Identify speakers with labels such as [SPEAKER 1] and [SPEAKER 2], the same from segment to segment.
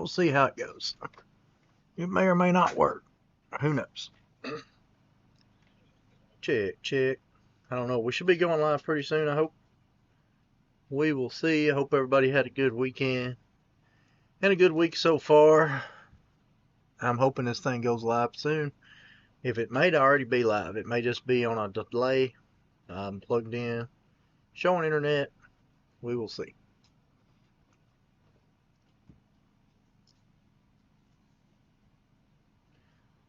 [SPEAKER 1] We'll see how it goes. It may or may not work. Who knows? Check, check. I don't know. We should be going live pretty soon, I hope. We will see. I hope everybody had a good weekend and a good week so far. I'm hoping this thing goes live soon. If it may already be live, it may just be on a delay. I'm plugged in, showing internet. We will see.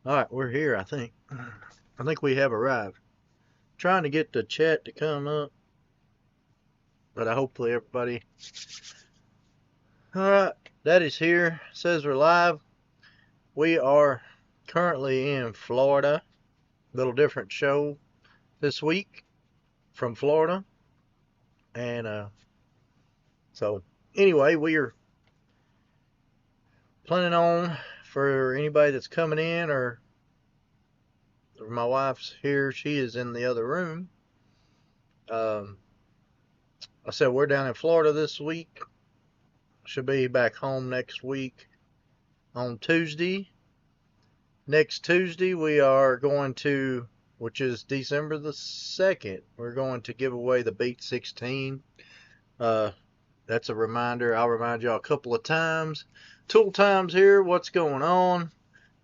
[SPEAKER 1] All right, we're here, I think. I think we have arrived. Trying to get the chat to come up, but hopefully everybody. All right, Daddy's here. Says we're live. We are currently in Florida. Little different show this week from Florida. And so anyway, we are planning on, for anybody that's coming in, or my wife's here, she is in the other room. I said we're down in Florida this week. Should be back home next week on Tuesday. Next Tuesday we are going to, which is December the 2nd, we're going to give away the Beat 16. That's a reminder. I'll remind y'all a couple of times. Tool Time's here. What's going on?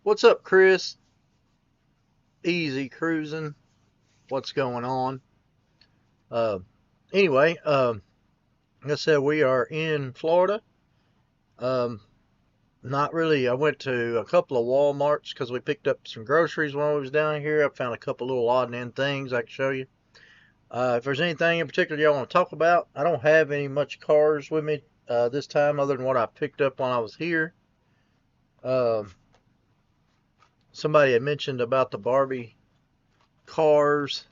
[SPEAKER 1] What's up, Chris? Easy cruising. What's going on? Anyway, like I said, we are in Florida. Not really. I went to a couple of Walmarts because we picked up some groceries when I was down here. I found a couple little odd and end things I can show you. If there's anything in particular y'all want to talk about, I don't have any much cars with me this time other than what I picked up when I was here. Somebody had mentioned about the Barbie cars,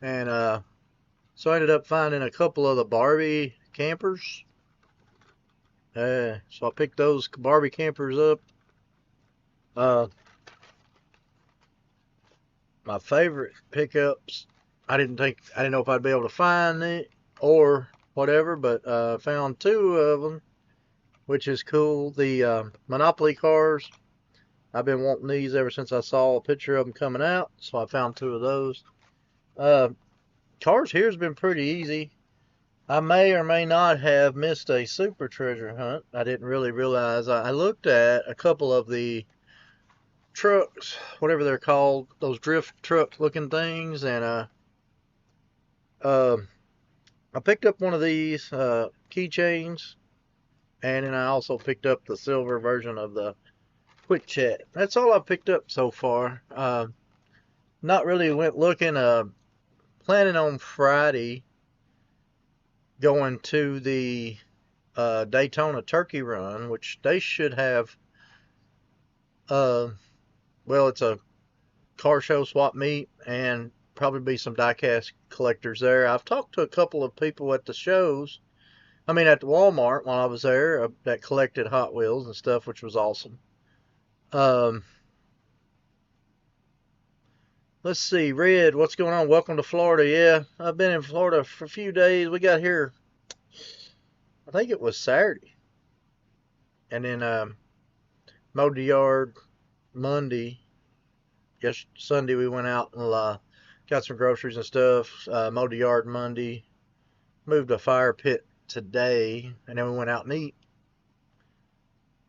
[SPEAKER 1] and so I ended up finding a couple of the Barbie campers. So I picked those Barbie campers up. My favorite pickups, I didn't know if I'd be able to find it or whatever, but found two of them, which is cool. The Monopoly cars. I've been wanting these ever since I saw a picture of them coming out, so I found two of those. Cars here has been pretty easy. I may or may not have missed a super treasure hunt. I didn't really realize. I looked at a couple of the trucks, whatever they're called, those drift truck looking things, and I picked up one of these keychains, and then I also picked up the silver version of the Quick Chat. That's all I've picked up so far. Not really went looking. Planning on Friday going to the Daytona Turkey Run, which they should have. Well, it's a car show swap meet, and probably be some diecast collectors there. I've talked to a couple of people at the shows. I mean, at the Walmart while I was there, that collected Hot Wheels and stuff, which was awesome. Let's see, Red, what's going on? Welcome to Florida. Yeah, I've been in Florida for a few days. We got here, I think it was Saturday, and then mowed the yard Monday. Yes, Sunday we went out and got some groceries and stuff. Mowed the yard Monday. Moved a fire pit today, and then we went out and eat.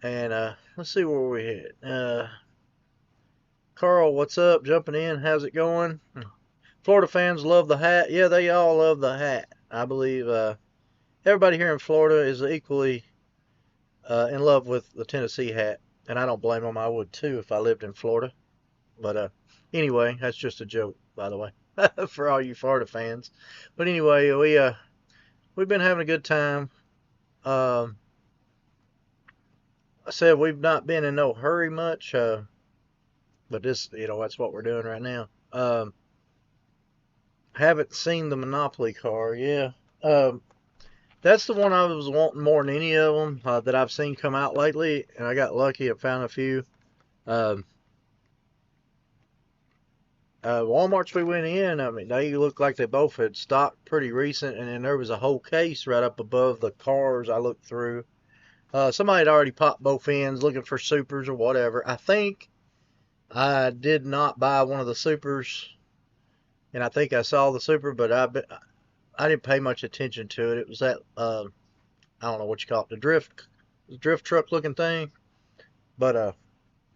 [SPEAKER 1] And let's see where we hit. Carl, what's up? Jumping in. How's it going? Florida fans love the hat. Yeah, they all love the hat. I believe everybody here in Florida is equally in love with the Tennessee hat. And I don't blame them. I would too if I lived in Florida. But anyway, that's just a joke, by the way, for all you Florida fans. But anyway, we've been having a good time. I said we've not been in no hurry much. But this, that's what we're doing right now. Haven't seen the Monopoly car. Yeah. That's the one I was wanting more than any of them that I've seen come out lately. And I got lucky and found a few. Walmarts we went in, I mean, they looked like they both had stocked pretty recent. And then there was a whole case right up above the cars I looked through. Somebody had already popped both ends looking for supers or whatever. I think I did not buy one of the supers, and I think I saw the super, but I didn't pay much attention to it. It was that I don't know what you call it, the drift truck looking thing. But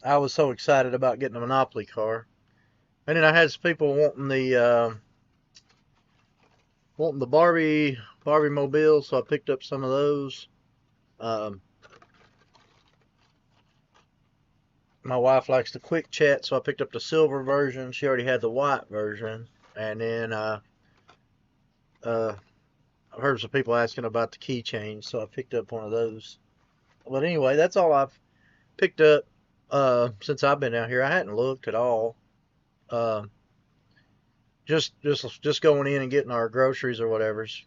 [SPEAKER 1] I was so excited about getting a Monopoly car, and then I had some people wanting the Barbie mobile, so I picked up some of those. Um, my wife likes the quick chat, so I picked up the silver version. She already had the white version, and then uh, I've heard some people asking about the keychain, so I picked up one of those. But anyway, that's all I've picked up since I've been out here. I hadn't looked at all. Uh, just going in and getting our groceries or whatever's.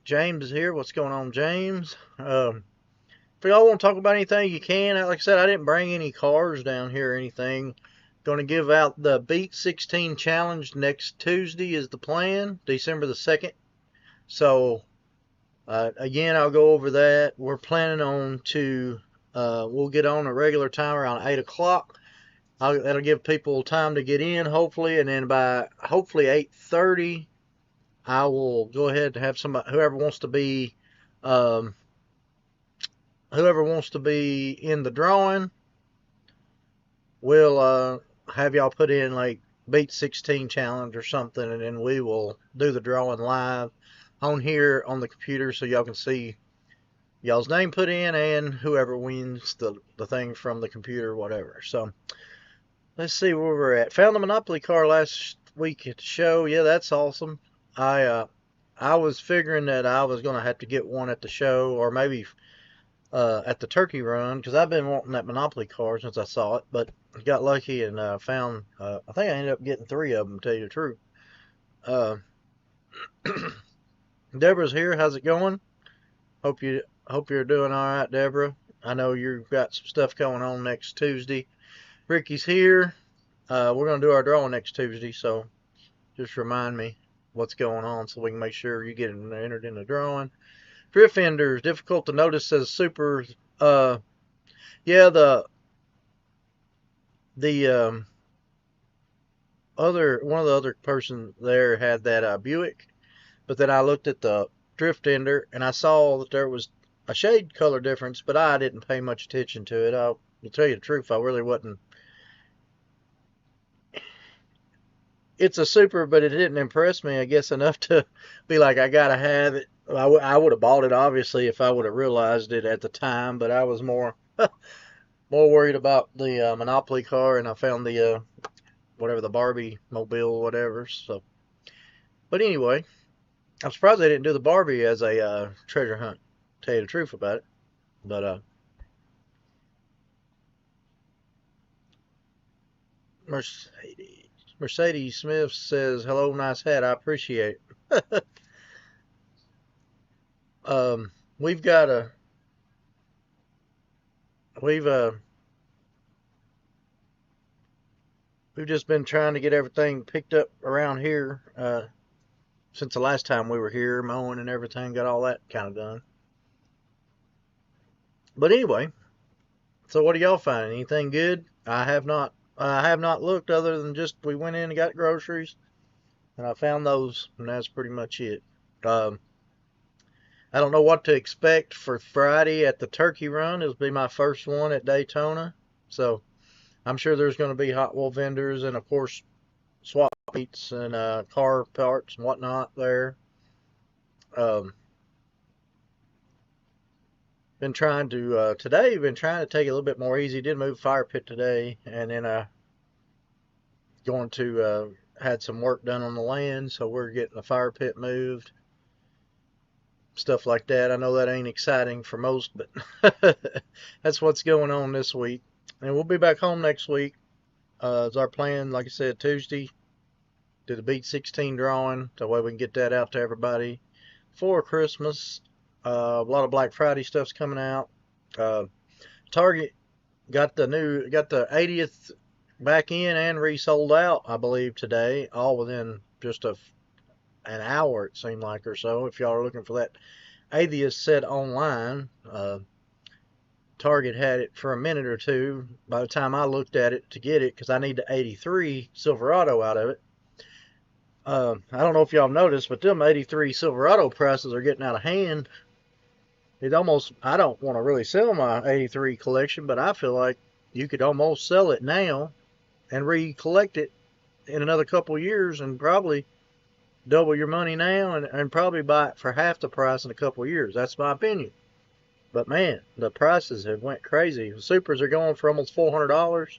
[SPEAKER 1] James is here. What's going on, James? If y'all want to talk about anything, you can. Like I said, I didn't bring any cars down here or anything. Going to give out the Beat 16 challenge next Tuesday is the plan, December the 2nd. So again, I'll go over that. We're planning on we'll get on a regular time around 8 o'clock. That'll give people time to get in, hopefully, and then by hopefully 8:30, I will go ahead and have somebody, um, whoever wants to be in the drawing, we'll have y'all put in like Beat 16 challenge or something, and then we will do the drawing live on here on the computer so y'all can see y'all's name put in and whoever wins the thing from the computer or whatever. So let's see where we're at. Found the Monopoly car last week at the show. Yeah, that's awesome. I was figuring that I was gonna have to get one at the show or maybe at the turkey run because I've been wanting that Monopoly car since I saw it, but got lucky and found. I think I ended up getting three of them. To tell you the truth. Uh, Deborah's here. How's it going? Hope you're doing all right, Deborah. I know you've got some stuff going on next Tuesday. Ricky's here. We're gonna do our drawing next Tuesday, so just remind me what's going on so we can make sure you get entered in the drawing. Drift Enders, difficult to notice says super. Yeah, the other one of the other person there had that Buick, but then I looked at the Drift Ender and I saw that there was a shade color difference, but I didn't pay much attention to it. I'll tell you the truth, I really wasn't. It's a super, but it didn't impress me, I guess, enough to be like, I gotta have it. I would have bought it, obviously, if I would have realized it at the time, but I was more worried about the Monopoly car, and I found the whatever the Barbie mobile, whatever. So, but anyway, I'm surprised they didn't do the Barbie as a treasure hunt. To tell you the truth about it, but Mercedes Mercedes Smith says, "Hello, nice hat. I appreciate it." um, we've got a we've we've just been trying to get everything picked up around here since the last time we were here, mowing and everything. Got all that kind of done. But anyway, so what do y'all find? Anything good? I have not looked other than just we went in and got groceries, and I found those, and that's pretty much it. Um, I don't know what to expect for Friday at the turkey run. It'll be my first one at Daytona, so I'm sure there's going to be Hot Wheel vendors and of course swap meets and car parts and whatnot there. Um, been trying to today. Been trying to take it a little bit more easy. Did move fire pit today, and then going to had some work done on the land, so we're getting the fire pit moved, stuff like that. I know that ain't exciting for most, but that's what's going on this week. And we'll be back home next week. Is our plan, like I said, Tuesday, do the Beat 16 drawing, so that way we can get that out to everybody for Christmas. A lot of Black Friday stuff's coming out. Target got the 80th back in and resold out, I believe, today, all within just an hour, it seemed like, or so. If y'all are looking for that Atheist said online. Target had it for a minute or two by the time I looked at it to get it, because I need the 83 Silverado out of it. I don't know if y'all noticed, but them 83 Silverado prices are getting out of hand. I don't want to really sell my 83 collection, but I feel like you could almost sell it now and recollect it in another couple of years and probably double your money now and probably buy it for half the price in a couple of years. That's my opinion. But man, the prices have went crazy. The supers are going for almost $400,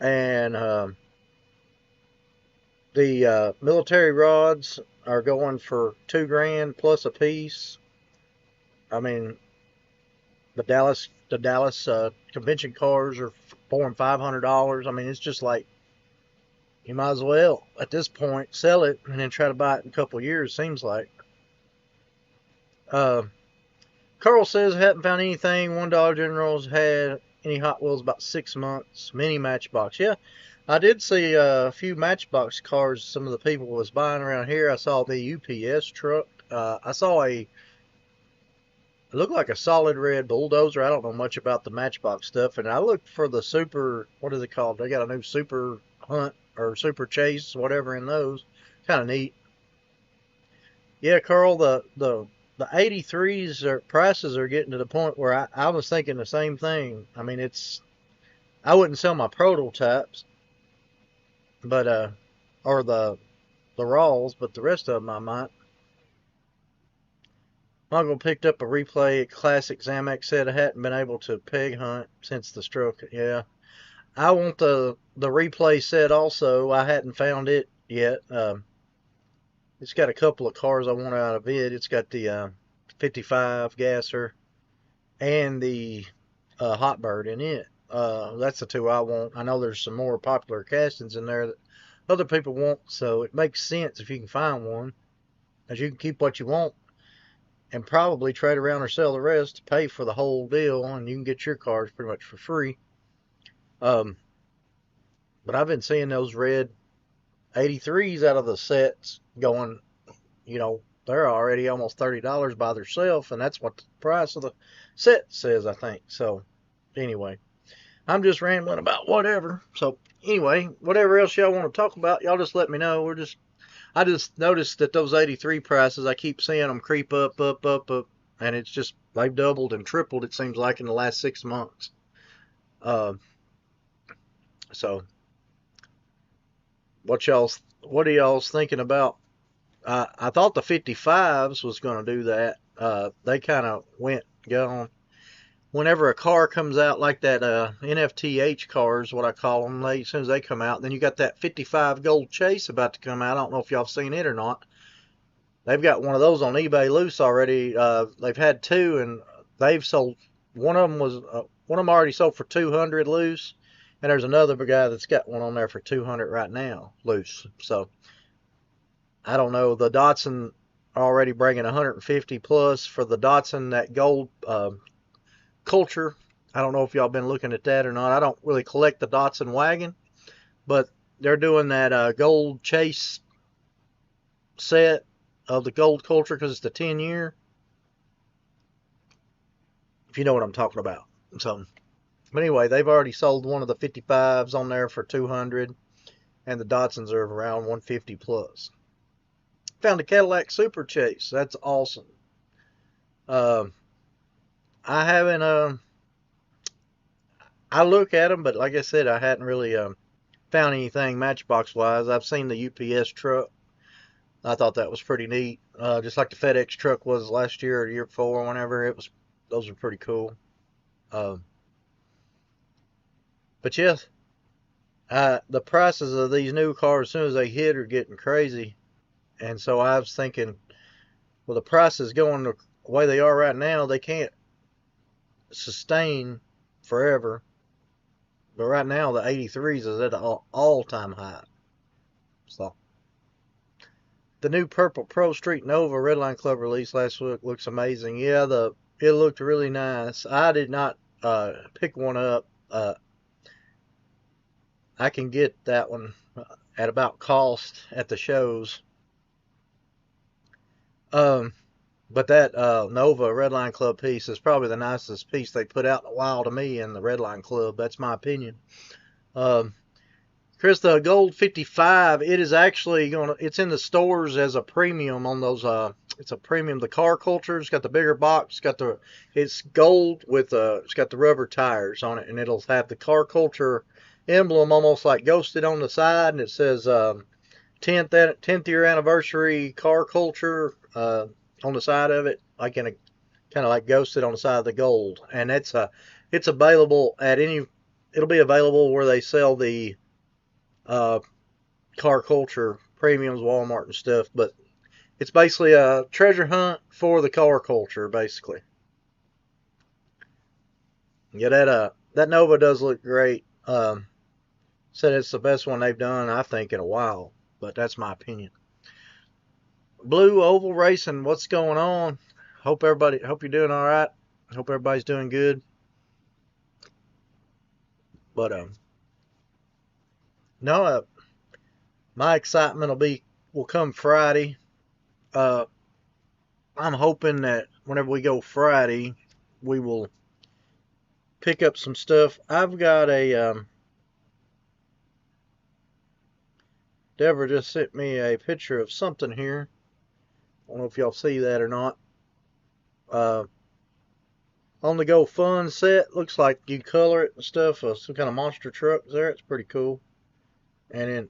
[SPEAKER 1] and the military rods are going for $2,000 plus a piece. I mean, the Dallas convention cars are $400 and $500. I mean, it's just like you might as well at this point sell it and then try to buy it in a couple of years. Seems like. Uh, Carl says hadn't found anything. $1 Generals had any Hot Wheels about 6 months. Mini Matchbox. Yeah, I did see a few Matchbox cars some of the people was buying around here. I saw the UPS truck. I saw it looked like a solid red bulldozer. I don't know much about the Matchbox stuff. And I looked for the super, what is it called? They got a new Super Hunt or Super Chase, whatever in those. Kind of neat. Yeah, Carl, the 83s prices are getting to the point where I was thinking the same thing. I mean, I wouldn't sell my prototypes, but or the raws, but the rest of them I might. Mongo picked up a replay classic Zamex, said I hadn't been able to peg hunt since the stroke. Yeah, I want the replay set also. I hadn't found it yet. It's got a couple of cars I want out of it. It's got the 55 gasser and the Hot Bird in it. That's the two I want. I know there's some more popular castings in there that other people want, so it makes sense if you can find one, as you can keep what you want and probably trade around or sell the rest to pay for the whole deal, and you can get your cars pretty much for free. Um, but I've been seeing those red 83s out of the sets going, they're already almost $30 by themselves, and that's what the price of the set says, I think. So, anyway, I'm just rambling about whatever. So, anyway, whatever else y'all want to talk about, y'all just let me know. I just noticed that those 83 prices, I keep seeing them creep up, up, up, up, and it's just, they've doubled and tripled, it seems like, in the last 6 months. Uh, so, what are y'all's thinking about? I thought the 55s was going to do that. They kind of went gone. Whenever a car comes out like that, NFTH cars, what I call them, as soon as they come out, then you got that 55 Gold Chase about to come out. I don't know if y'all have seen it or not. They've got one of those on eBay loose already. They've had two, and they've sold. One of them already sold for 200 loose, and there's another guy that's got one on there for 200 right now loose. So I don't know. The Datsun are already bringing 150 plus for the Datsun, that gold culture. I don't know if y'all been looking at that or not. I don't really collect the Datsun wagon, but they're doing that gold chase set of the gold culture because it's the 10-year. If you know what I'm talking about. So, but anyway, they've already sold one of the 55s on there for 200, and the Datsuns are around 150 plus. Found a Cadillac Super Chase. That's awesome. I haven't. I look at them, but like I said, I hadn't really found anything Matchbox wise. I've seen the UPS truck. I thought that was pretty neat. Just like the FedEx truck was last year or the year before, whenever it was. Those were pretty cool. But yes, the prices of these new cars as soon as they hit are getting crazy. And so I was thinking, well, the prices going the way they are right now, they can't sustain forever. But right now, the 83s is at an all-time high. So, the new Purple Pro Street Nova Redline Club release last week looks amazing. Yeah, it looked really nice. I did not pick one up. I can get that one at about cost at the shows. But that Nova Redline Club piece is probably the nicest piece they put out in a while to me in the Redline Club. That's my opinion. Um, Chris, the Gold 55, it is actually it's in the stores as a premium on those, it's a premium, the car culture. It's got the bigger box, it's gold with, it's got the rubber tires on it, and it'll have the car culture emblem almost like ghosted on the side, and it says, 10th year anniversary car culture, on the side of it, like in a, kind of like ghosted on the side of the gold. And it's available at it'll be available where they sell the, uh, car culture premiums, Walmart and stuff. But it's basically a treasure hunt for the car culture, basically. Yeah, that Nova does look great. Said it's the best one they've done, I think, in a while. But that's my opinion. Blue Oval Racing, what's going on? Hope you're doing all right. Hope everybody's doing good. But no, my excitement will come Friday. Uh, I'm hoping that whenever we go Friday, we will pick up some stuff. I've got a Deborah just sent me a picture of something here. I don't know if y'all see that or not. Uh, on the go fun set, looks like you color it and stuff. Some kind of monster truck there. It's pretty cool. And then,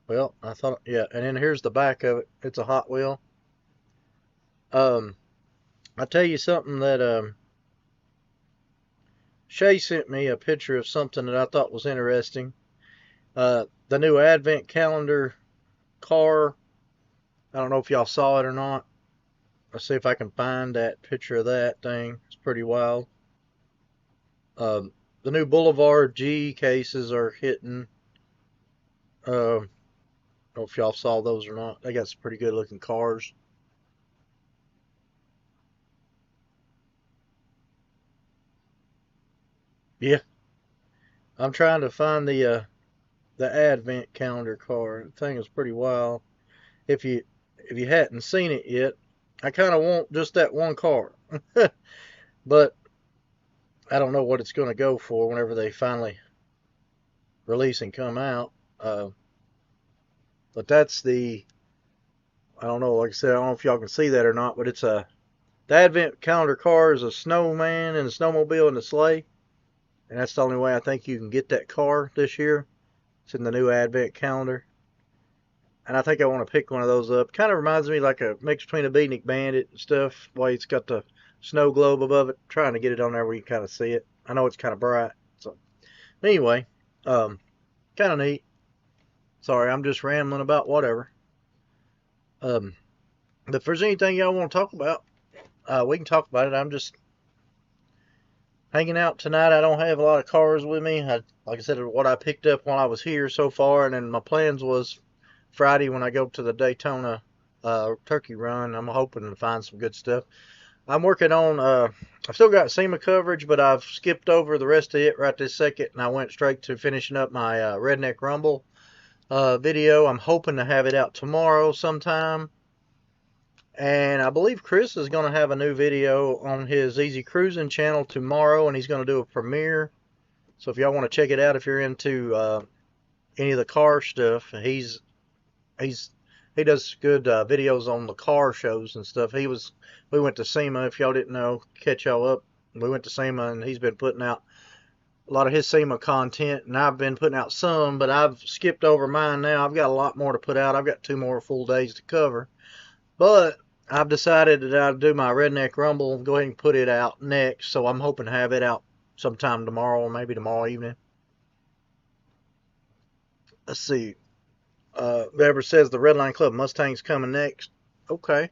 [SPEAKER 1] well, I thought, yeah. And then here's the back of it. It's a Hot Wheel. I'll tell you something that Shay sent me a picture of something that I thought was interesting. The new Advent calendar car. I don't know if y'all saw it or not. Let's see if I can find that picture of that thing. It's pretty wild. The new Boulevard G cases are hitting. I don't know if y'all saw those or not. They got some pretty good looking cars. Yeah, I'm trying to find the Advent calendar car. The thing is pretty wild. If you if you hadn't seen it yet, I kind of want just that one car, but I don't know what it's going to go for whenever they finally release and come out. Uh, but that's I don't know. Like I said, I don't know if y'all can see that or not, but the Advent calendar car is a snowman and a snowmobile and a sleigh, and that's the only way I think you can get that car this year. It's in the new Advent calendar, and I think I want to pick one of those up. Kind of reminds me like a mix between a Beatnik Bandit and stuff. The way it's got the snow globe above it. Trying to get it on there where you kind of see it. I know it's kind of bright. So anyway, um, kind of neat. Sorry, I'm just rambling about whatever. Um, if there's anything y'all want to talk about, we can talk about it. I'm just hanging out tonight. I don't have a lot of cars with me. Like I said, what I picked up while I was here so far, and then my plans was Friday when I go to the Daytona turkey run. I'm hoping to find some good stuff. I'm working on. I've still got SEMA coverage, but I've skipped over the rest of it right this second, and I went straight to finishing up my Redneck Rumble video. I'm hoping to have it out tomorrow sometime. And I believe Chris is going to have a new video on his Easy Cruising channel tomorrow, and he's going to do a premiere. So if y'all want to check it out, if you're into any of the car stuff, he's he does good videos on the car shows and stuff. We went to SEMA. If y'all didn't know, catch y'all up. We went to SEMA, and he's been putting out a lot of his SEMA content, and I've been putting out some, but I've skipped over mine now. I've got a lot more to put out. I've got 2 more full days to cover. But I've decided that I'll do my Redneck Rumble and go ahead and put it out next. So I'm hoping to have it out sometime tomorrow or maybe tomorrow evening. Let's see. Deborah says the Redline Club Mustang's coming next. Okay.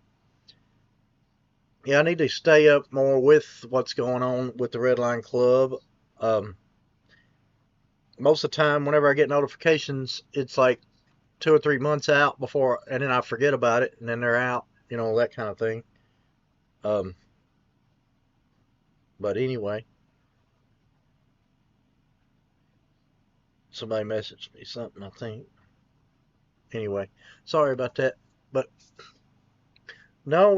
[SPEAKER 1] Yeah, I need to stay up more with what's going on with the Redline Club. Um, Most of the time, whenever I get notifications, it's like 2 or 3 months out before, and then I forget about it, and then they're out, that kind of thing. Um, but anyway, somebody messaged me something, I think. Anyway, sorry about that. But no,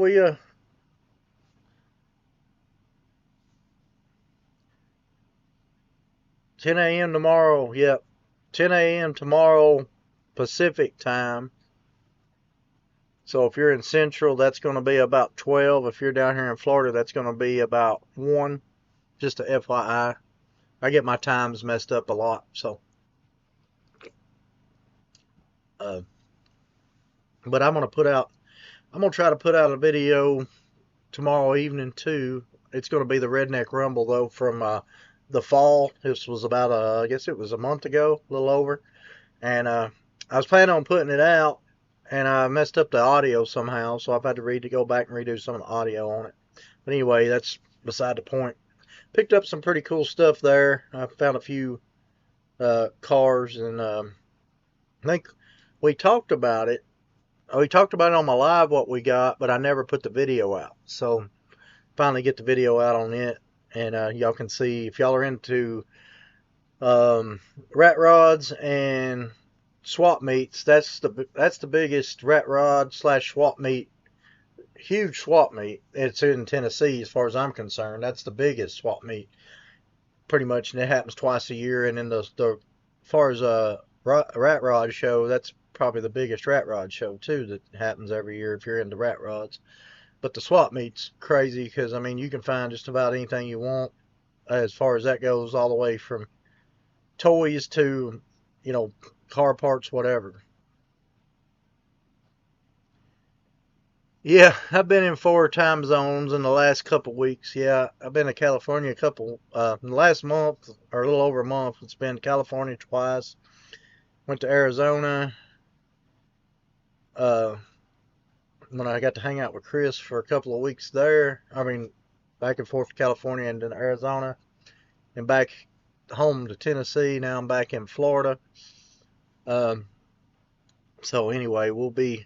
[SPEAKER 1] 10 a.m. tomorrow. Yep. 10 a.m. tomorrow Pacific time. So if you're in Central, that's going to be about 12. If you're down here in Florida, that's going to be about 1. Just a FYI. I get my times messed up a lot. So, but I'm going to try to put out a video tomorrow evening too. It's going to be the Redneck Rumble though from the fall. This was about I guess it was a month ago, a little over. And I was planning on putting it out, and I messed up the audio somehow, so I've had to go back and redo some of the audio on it. But anyway, that's beside the point. Picked up some pretty cool stuff there. I found a few cars, and I think we talked about it. We talked about it on my live what we got, but I never put the video out. So finally get the video out on it, and y'all can see if y'all are into rat rods and swap meets. That's the biggest rat rod / swap meet, huge swap meet. It's in Tennessee as far as I'm concerned. That's the biggest swap meet pretty much, and it happens twice a year. And in the as far as a rat rod show, that's probably the biggest rat rod show too that happens every year if you're into rat rods. But the swap meet's crazy because I mean you can find just about anything you want as far as that goes, all the way from toys to, car parts, whatever. Yeah, I've been in 4 time zones in the last couple weeks. Yeah, I've been to California in the last month, or a little over a month. It's been California twice. Went to Arizona, uh, when I got to hang out with Chris for a couple of weeks there. I mean, back and forth to California and then Arizona, and back home to Tennessee. Now I'm back in Florida. Um, so anyway, we'll be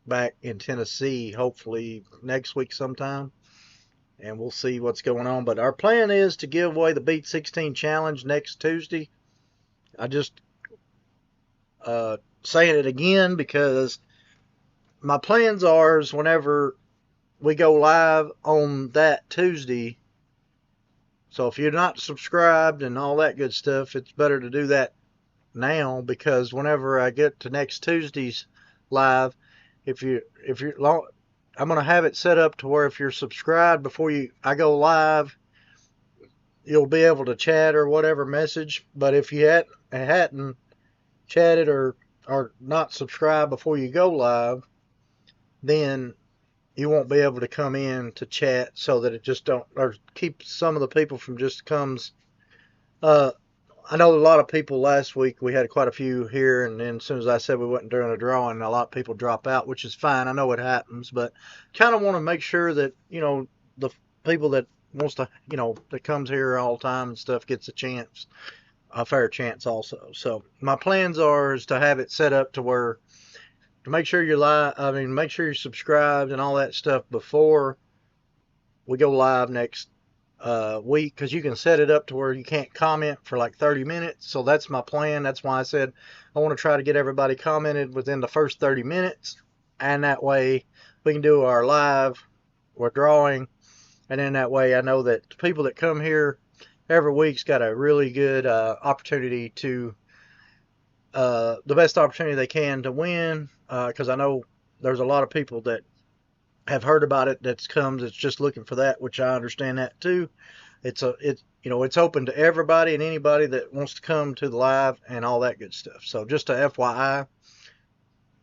[SPEAKER 1] back in Tennessee hopefully next week sometime, and we'll see what's going on. But our plan is to give away the Beat 16 challenge next Tuesday. I just saying it again because my plans are is whenever we go live on that Tuesday. So if you're not subscribed and all that good stuff, it's better to do that now, because whenever I get to next Tuesday's live, I'm gonna have it set up to where if you're subscribed before I go live, you'll be able to chat or whatever message. But if you hadn't chatted or not subscribed before you go live, then you won't be able to come in to chat, so that it just don't, or keep some of the people from just comes. I know a lot of people last week, we had quite a few here, and then as soon as I said we wasn't doing a drawing, a lot of people drop out, which is fine. I know it happens, but kind of want to make sure that, the people that wants to, that comes here all the time and stuff gets a fair chance also. So my plans is to have it set up to where, to make sure make sure you're subscribed and all that stuff before we go live next week, because you can set it up to where you can't comment for like 30 minutes. So that's my plan. That's why I said I want to try to get everybody commented within the first 30 minutes, and that way we can do our live, we're drawing, and then that way I know that the people that come here every week's got a really good opportunity to the best opportunity they can to win, because I know there's a lot of people that have heard about it that's just looking for that, which I understand that too. It's open to everybody and anybody that wants to come to the live and all that good stuff. So just a FYI,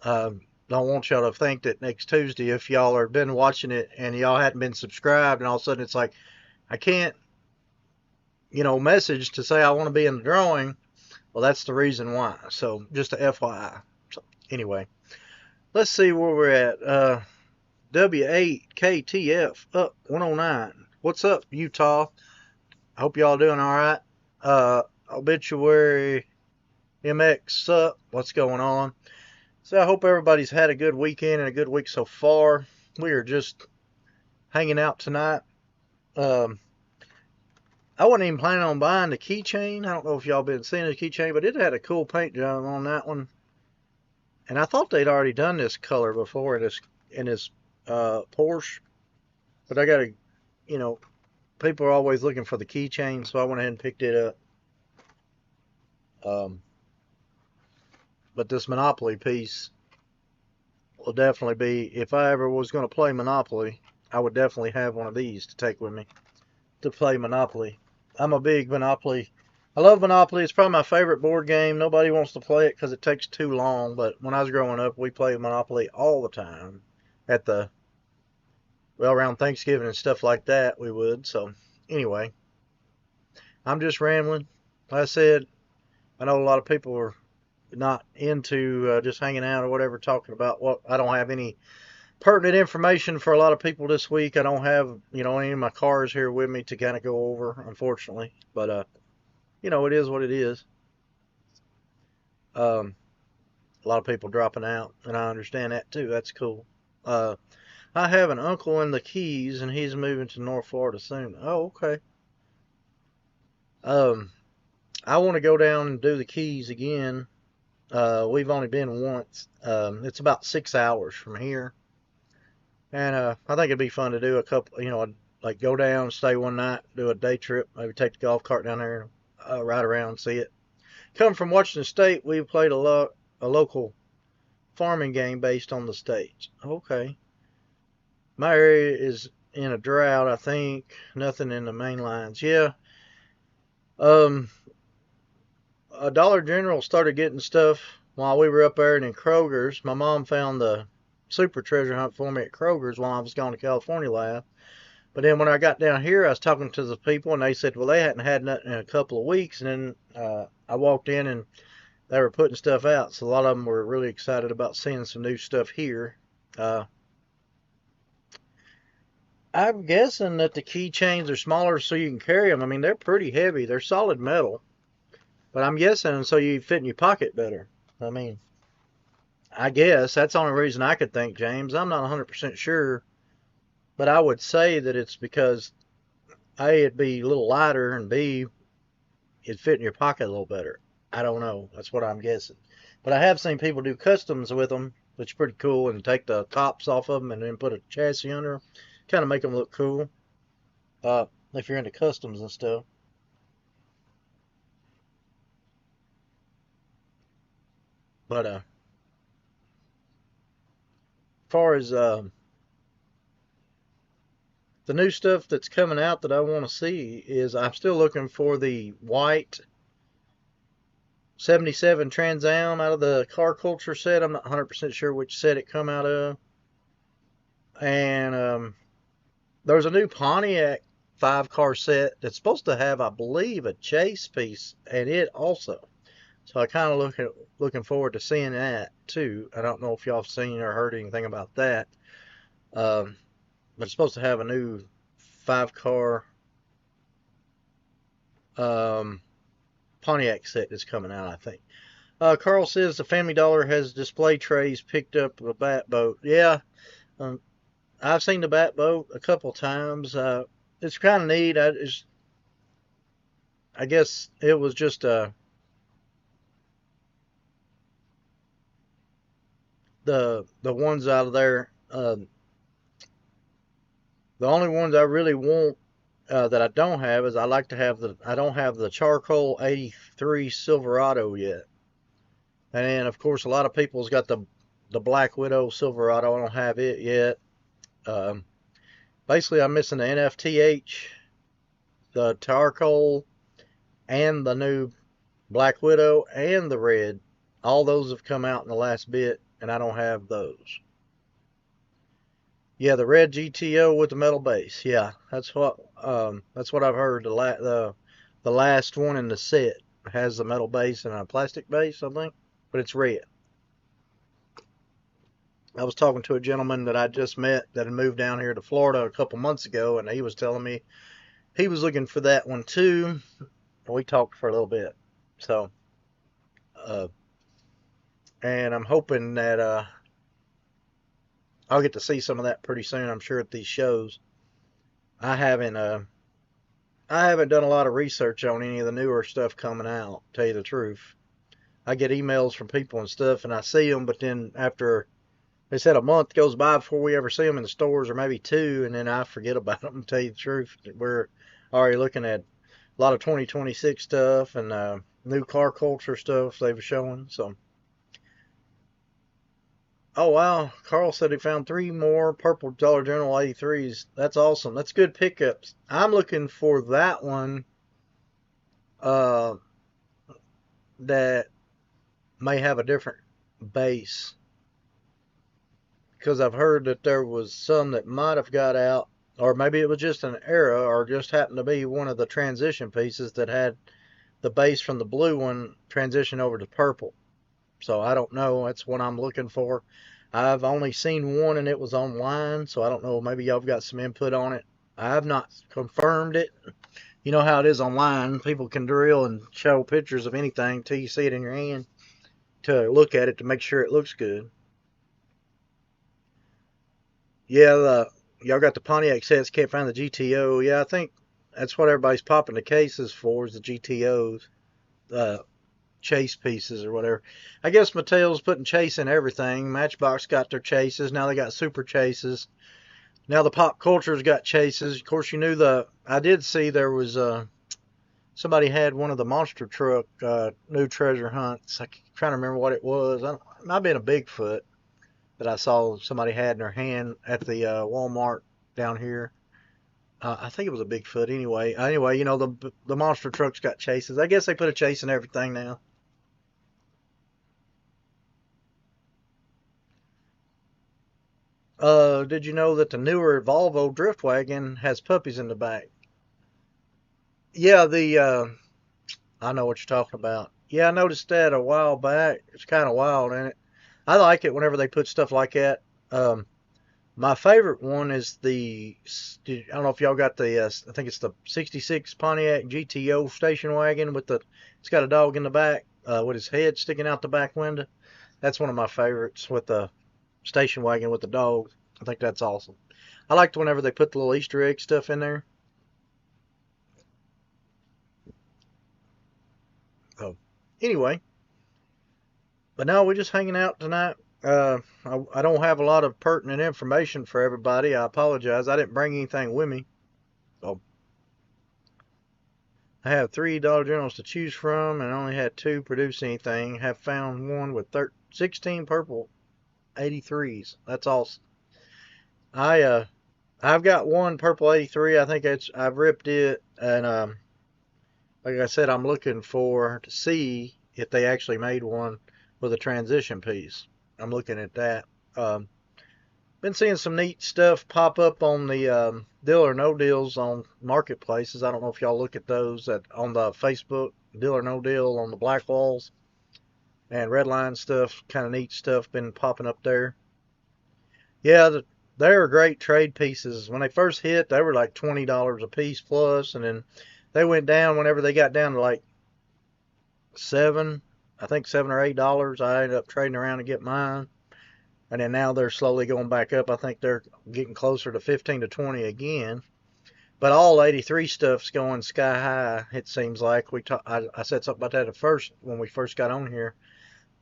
[SPEAKER 1] don't want y'all to think that next Tuesday, if y'all have been watching it and y'all hadn't been subscribed, and all of a sudden it's like I can't message to say I want to be in the drawing. Well, that's the reason why. So just a FYI. So anyway, let's see where we're at. W8KTF up 109. What's up, Utah? I hope y'all doing all right. Obituary MX up. What's going on? So I hope everybody's had a good weekend and a good week so far. We are just hanging out tonight. I wasn't even planning on buying the keychain. I don't know if y'all been seeing the keychain, but it had a cool paint job on that one. And I thought they'd already done this color before in this Porsche, but I gotta, people are always looking for the keychain, so I went ahead and picked it up. Um, but this Monopoly piece will definitely be, if I ever was going to play Monopoly, I would definitely have one of these to take with me to play Monopoly. I'm a big Monopoly. I love Monopoly. It's probably my favorite board game. Nobody wants to play it because it takes too long. But when I was growing up, we played Monopoly all the time. At the, well, around Thanksgiving and stuff like that, we would. So, anyway, I'm just rambling. Like I said, I know a lot of people are not into just hanging out or whatever, talking about what I don't have any pertinent information for a lot of people this week. I don't have, any of my cars here with me to kind of go over, unfortunately. But, it is what it is. Um, a lot of people dropping out, and I understand that too. That's cool. Uh, I have an uncle in the Keys, and he's moving to North Florida soon. Oh, okay. Um, I want to go down and do the Keys again. We've only been once. It's about 6 hours from here, and I think it'd be fun to do a couple. Like go down, stay one night, do a day trip, maybe take the golf cart down there, ride around, and see it. Come from Washington State, we played a local farming game based on the states. Okay. My area is in a drought, I think. Nothing in the main lines. Yeah. Um, a Dollar General started getting stuff while we were up there and in Kroger's. My mom found the super treasure hunt for me at Kroger's while I was gone to California last. But then when I got down here, I was talking to the people, and they said, well, they hadn't had nothing in a couple of weeks. And then I walked in, and they were putting stuff out. So a lot of them were really excited about seeing some new stuff here. Uh, I'm guessing that the keychains are smaller so you can carry them. I mean, they're pretty heavy. They're solid metal. But I'm guessing so you fit in your pocket better. I mean, I guess that's the only reason I could think, James. I'm not 100% sure. But I would say that it's because A, it'd be a little lighter, and B, it'd fit in your pocket a little better. I don't know. That's what I'm guessing. But I have seen people do customs with them, which is pretty cool, and take the tops off of them and then put a chassis under them. Kind of make them look cool. If you're into customs and stuff. But far as the new stuff that's coming out that I want to see is I'm still looking for the white 77 Trans Am out of the car culture set. I'm not 100% sure which set it come out of. And there's a new Pontiac 5 car set that's supposed to have, I believe, a chase piece and it also. So I kind of looking forward to seeing that too. I don't know if y'all have seen or heard anything about that. Um, but it's supposed to have a new 5 car um, Pontiac set that's coming out, I think. Carl says the Family Dollar has display trays picked up a bat boat. Yeah, um, I've seen the bat boat a couple times. It's kind of neat. I guess it was just the ones out of there. The only ones I really want that I don't have is I don't have the charcoal 83 Silverado yet. And then of course a lot of people's got the Black Widow Silverado. I don't have it yet. Um, Basically I'm missing the NFTH, the charcoal, and the new Black Widow and the red. All those have come out in the last bit, and I don't have those. Yeah, the red GTO with the metal base. Yeah, that's what I've heard. The last one in the set has the metal base and a plastic base, I think, but it's red. I was talking to a gentleman that I just met that had moved down here to Florida a couple months ago, and he was telling me he was looking for that one too. We talked for a little bit, so uh, and I'm hoping that I'll get to see some of that pretty soon. I'm sure at these shows. I haven't uh, I haven't done a lot of research on any of the newer stuff coming out. To tell you the truth, I get emails from people and stuff, and I see them, but then after they said a month goes by before we ever see them in the stores, or maybe two, and then I forget about them. To tell you the truth, we're already looking at a lot of 2026 stuff, and new car culture stuff they were showing. So, oh wow, Carl said he found 3 more purple Dollar General 83s. That's awesome. That's good pickups. I'm looking for that one uh, that may have a different base because I've heard that there was some that might have got out, or maybe it was just an error, or just happened to be one of the transition pieces that had the base from the blue one transition over to purple. So I don't know. That's what I'm looking for. I've only seen one and it was online, so I don't know. Maybe y'all have got some input on it. I have not confirmed it. You know how it is online. People can drill and show pictures of anything till you see it in your hand to look at it to make sure it looks good. Yeah, y'all got the Pontiac sets. Can't find the GTO. Yeah, I think that's what everybody's popping the cases for is the GTOs. Uh, Chase pieces or whatever. I guess Mattel's putting chase in everything. Matchbox got their chases. Now they got super chases. Now the pop culture's got chases. Of course, you knew I did see there was somebody had one of the monster truck new treasure hunts. I'm trying to remember what it was. It might have been a Bigfoot that I saw somebody had in their hand at the Walmart down here. I think it was a Bigfoot anyway. Anyway, you know the monster trucks got chases. I guess they put a chase in everything now. Did you know that the newer Volvo drift wagon has puppies in the back? Yeah, the I know what you're talking about. Yeah, I noticed that a while back. It's kind of wild, ain't it? I like it whenever they put stuff like that. My favorite one is I don't know if y'all got I think it's the '66 Pontiac GTO station wagon it's got a dog in the back with his head sticking out the back window. That's one of my favorites with the station wagon with the dog. I think that's awesome. I liked whenever they put the little Easter egg stuff in there. Oh, anyway, but now we're just hanging out tonight. I don't have a lot of pertinent information for everybody. I apologize. I didn't bring anything with me. Oh, I have $3 journals to choose from and only had 2 produce anything. Have found one with 16 purple 83s. That's awesome. I've got one purple 83. I think I've ripped it and like I said, I'm looking to see if they actually made one with a transition piece. I'm looking at that. Um, Been seeing some neat stuff pop up on the Deal or No Deals on marketplaces. I don't know if y'all look at those on the Facebook Deal or No Deal on the black walls and Redline stuff. Kind of neat stuff been popping up there. Yeah, they were great trade pieces. When they first hit, they were like $20 a piece plus, and then they went down whenever they got down to like I think $7 or $8. I ended up trading around to get mine. And then now they're slowly going back up. I think they're getting closer to 15 to 20 again. But all 83 stuff's going sky high, it seems like. I said something about that at first when we first got on here,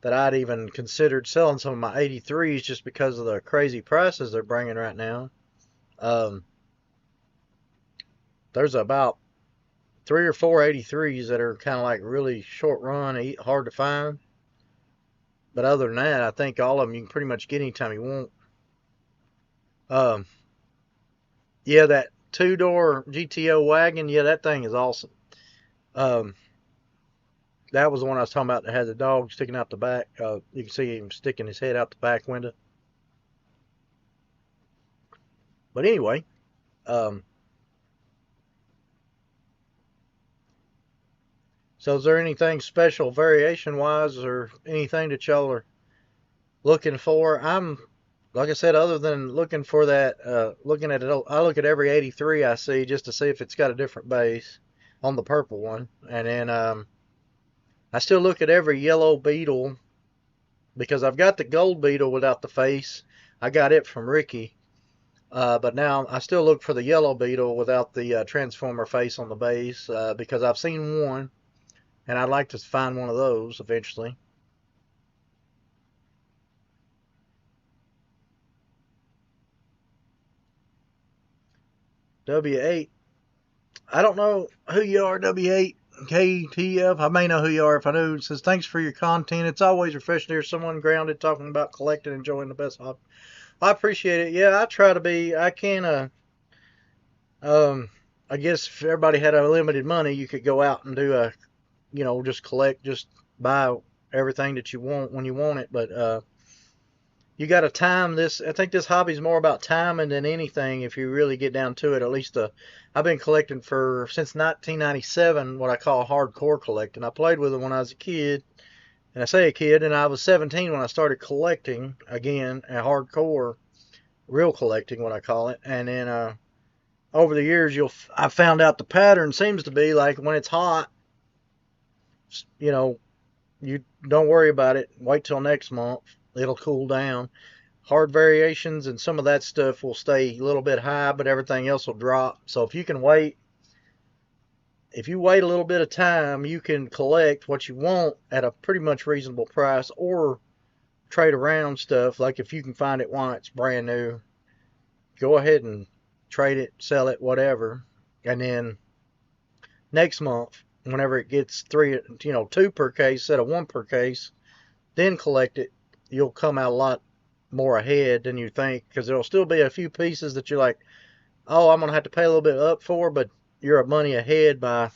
[SPEAKER 1] that I'd even considered selling some of my 83s just because of the crazy prices they're bringing right now. Um, there's about 3 or 4 83s that are kind of like really short run, hard to find. But other than that, I think all of them you can pretty much get anytime you want. Um, yeah, that 2-door GTO wagon, yeah, that thing is awesome. Um, that was the one I was talking about that had the dog sticking out the back. You can see him sticking his head out the back window. But anyway, um, so is there anything special variation wise or anything that y'all are looking for? Like I said, other than looking for that, looking at it, I look at every 83 I see just to see if it's got a different base on the purple one. And then I still look at every yellow beetle because I've got the gold beetle without the face. I got it from Ricky. But now I still look for the yellow beetle without the transformer face on the base because I've seen one and I'd like to find one of those eventually. W8. I don't know who you are, W8. KTF, I may know who you are if I do. It says, thanks for your content. It's always refreshing to hear someone grounded talking about collecting and enjoying the best hobby. I appreciate it. Yeah, I try to be. I can. Um, I guess if everybody had unlimited money, you could go out and do just collect, just buy everything that you want when you want it. But you got to time this. I think this hobby is more about timing than anything. If you really get down to it, at least I've been collecting since 1997, what I call hardcore collecting. I played with them when I was a kid, and I say a kid, and I was 17 when I started collecting again, at hardcore, real collecting, what I call it. And then over the years, I found out the pattern seems to be like when it's hot, you know, you don't worry about it. Wait till next month. It'll cool down. Hard variations and some of that stuff will stay a little bit high, but everything else will drop. So if you wait a little bit of time, you can collect what you want at a pretty much reasonable price or trade around stuff. Like if you can find it while it's brand new, go ahead and trade it, sell it, whatever. And then next month, whenever it gets two per case instead of one per case, then collect it. You'll come out a lot more ahead than you think, because there'll still be a few pieces that you're like, oh, I'm gonna have to pay a little bit up for, but you're money ahead by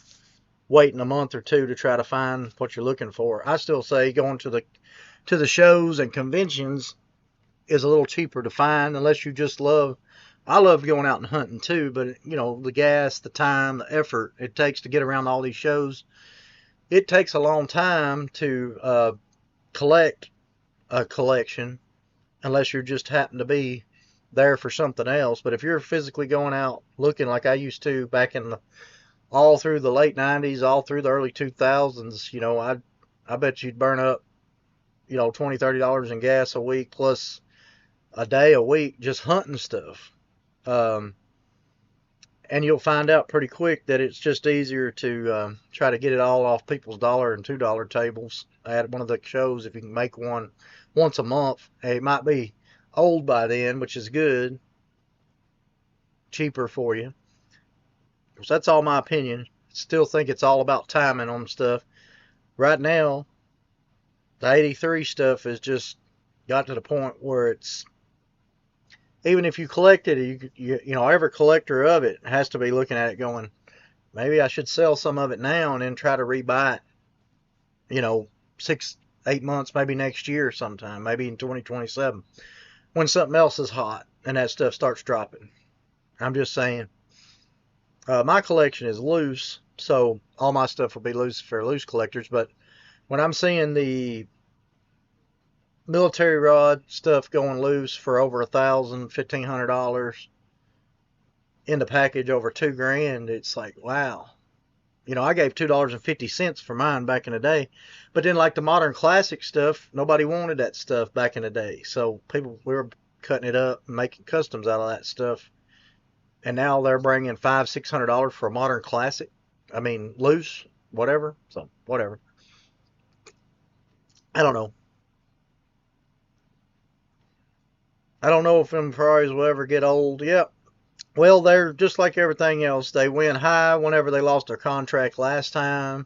[SPEAKER 1] waiting a month or two to try to find what you're looking for. I still say going to the shows and conventions is a little cheaper to find, unless you just love. I love going out and hunting too, but the gas, the time, the effort it takes to get around all these shows, it takes a long time to collect a collection, unless you just happen to be there for something else. But if you're physically going out looking like I used to back all through the late 90s, all through the early 2000s, I bet you'd burn up, $20-$30 in gas a week, plus a day a week just hunting stuff. And you'll find out pretty quick that it's just easier to try to get it all off people's $1 and $2 tables at one of the shows. If you can make one once a month, it might be old by then, which is good, cheaper for you. So that's all my opinion. Still think it's all about timing on stuff. Right now, the 83 stuff has just got to the point where it's, even if you collect it, every collector of it has to be looking at it going, maybe I should sell some of it now and then try to rebuy it, 6-8 months, maybe next year sometime, maybe in 2027, when something else is hot and that stuff starts dropping. I'm just saying. My collection is loose, so all my stuff will be loose for loose collectors. But when I'm seeing the military rod stuff going loose for over $1,000, $1,500 in the package, over $2,000, it's like, wow. I gave $2.50 for mine back in the day. But then, like the modern classic stuff, nobody wanted that stuff back in the day. So we were cutting it up and making customs out of that stuff. And now they're bringing $500-$600 for a modern classic. I mean, loose, whatever. So, whatever. I don't know. I don't know if them Ferraris will ever get old. Yep. Well, they're just like everything else. They went high whenever they lost their contract last time.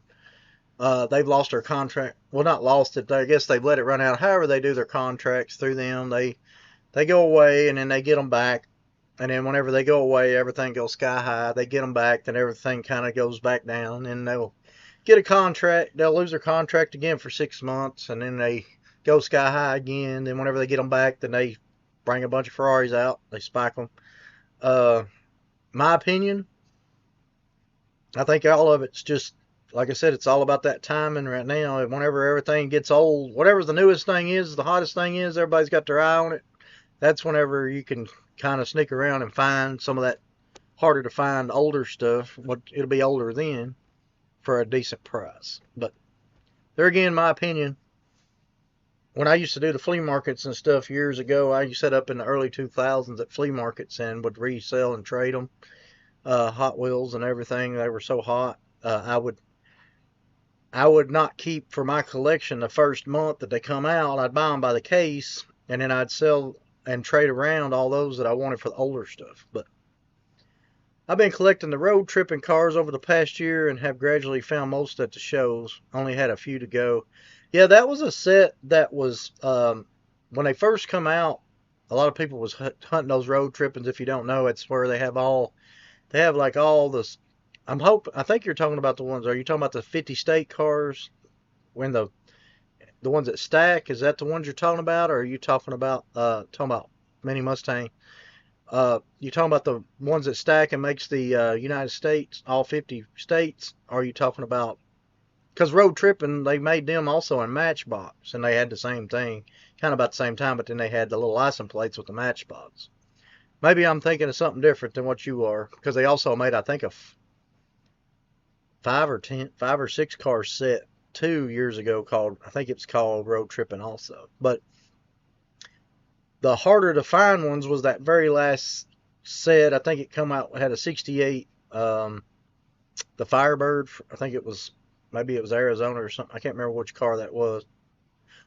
[SPEAKER 1] They've lost their contract. Well, not lost it. I guess they've let it run out. However they do their contracts through them, they go away and then they get them back. And then whenever they go away, everything goes sky high. They get them back, then everything kind of goes back down. And they'll get a contract. They'll lose their contract again for 6 months, and then they go sky high again. Then whenever they get them back, then they bring a bunch of Ferraris out. They spike them. My opinion, I think all of it's just, like I said, it's all about that timing right now. And whenever everything gets old, whatever the newest thing is, the hottest thing is, everybody's got their eye on it. That's whenever you can kind of sneak around and find some of that harder to find older stuff. It'll be older then for a decent price. But there again, my opinion, when I used to do the flea markets and stuff years ago, I used to set up in the early 2000s at flea markets and would resell and trade them. Hot Wheels and everything. They were so hot. I would not keep for my collection the first month that they come out. I'd buy them by the case, and then I'd sell and trade around all those that I wanted for the older stuff. But I've been collecting the road tripping cars over the past year and have gradually found most at the shows. Only had a few to go. Yeah, that was a set that was when they first come out. A lot of people was hunting those road trippings. If you don't know, it's where they have like all this. I think you're talking about the ones. Are you talking about the 50 state cars when the ones that stack? Is that the ones you're talking about, or are you talking about Mini Mustang? You talking about the ones that stack and makes the United States, all 50 states? Or are you talking about, because Road Tripping, they made them also in Matchbox, and they had the same thing, kind of about the same time, but then they had the little license plates with the Matchbox. Maybe I'm thinking of something different than what you are, because they also made, I think, a 5 or 6 car set 2 years ago called, I think it's called Road Tripping also. But the harder to find ones was that very last set. I think it come out had a 68 the Firebird. I think it was, maybe it was Arizona or something. I can't remember which car that was.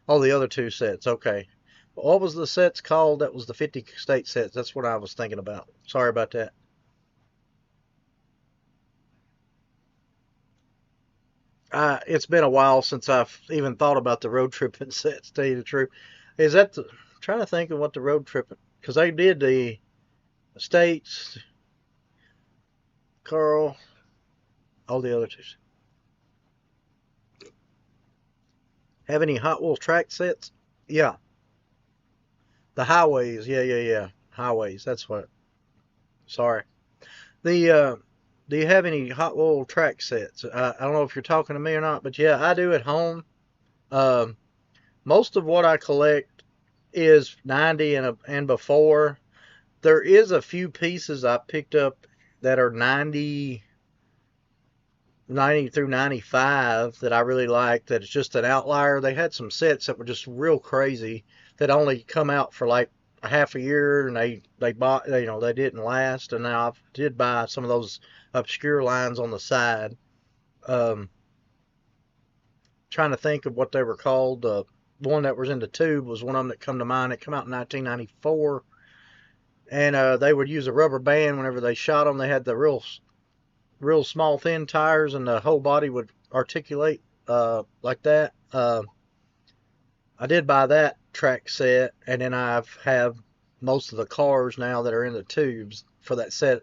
[SPEAKER 1] Oh, the other two sets. Okay. What was the sets called? That was the 50 state sets. That's what I was thinking about. Sorry about that. It's been a while since I've even thought about the road tripping sets, to tell you the truth. Is that the, I'm trying to think of what the road tripping, because they did the states, Carl, all the other two. Have any Hot Wheels track sets? Yeah, the highways. Yeah. Highways. That's what. Sorry. The do you have any Hot Wheel track sets? I don't know if you're talking to me or not, but yeah, I do at home. Um, Most of what I collect is 90 and before. There is a few pieces I picked up that are 90 through 95 that I really like. That it's just an outlier. They had some sets that were just real crazy that only come out for like a half a year, and they bought, they didn't last. And now I did buy some of those obscure lines on the side. Um, Trying to think of what they were called. The one that was in the tube was one of them that come to mind. It came out in 1994, and they would use a rubber band whenever they shot them. They had the real small thin tires, and the whole body would articulate like that. I did buy that track set, and then I have most of the cars now that are in the tubes for that set.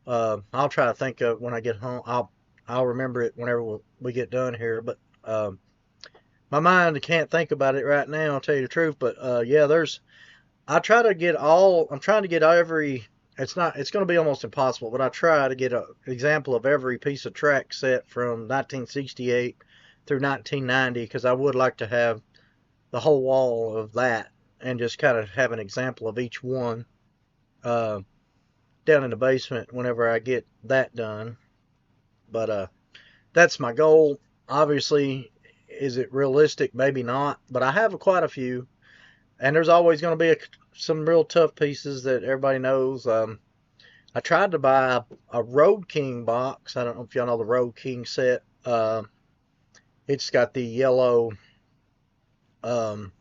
[SPEAKER 1] I'll try to think of when I get home. I'll remember it whenever we get done here. But my mind can't think about it right now. I'll tell you the truth. But yeah, there's. I try to get all. I'm trying to get every. It's not. It's going to be almost impossible. But I try to get an example of every piece of track set from 1968 through 1990 because I would like to have the whole wall of that and just kind of have an example of each one uh, down in the basement whenever I get that done. But that's my goal. Obviously, is it realistic? Maybe not. But I have quite a few, and there's always going to be some real tough pieces that everybody knows. I tried to buy a Road King box. I don't know if y'all know the Road King set. It's got the yellow. Um,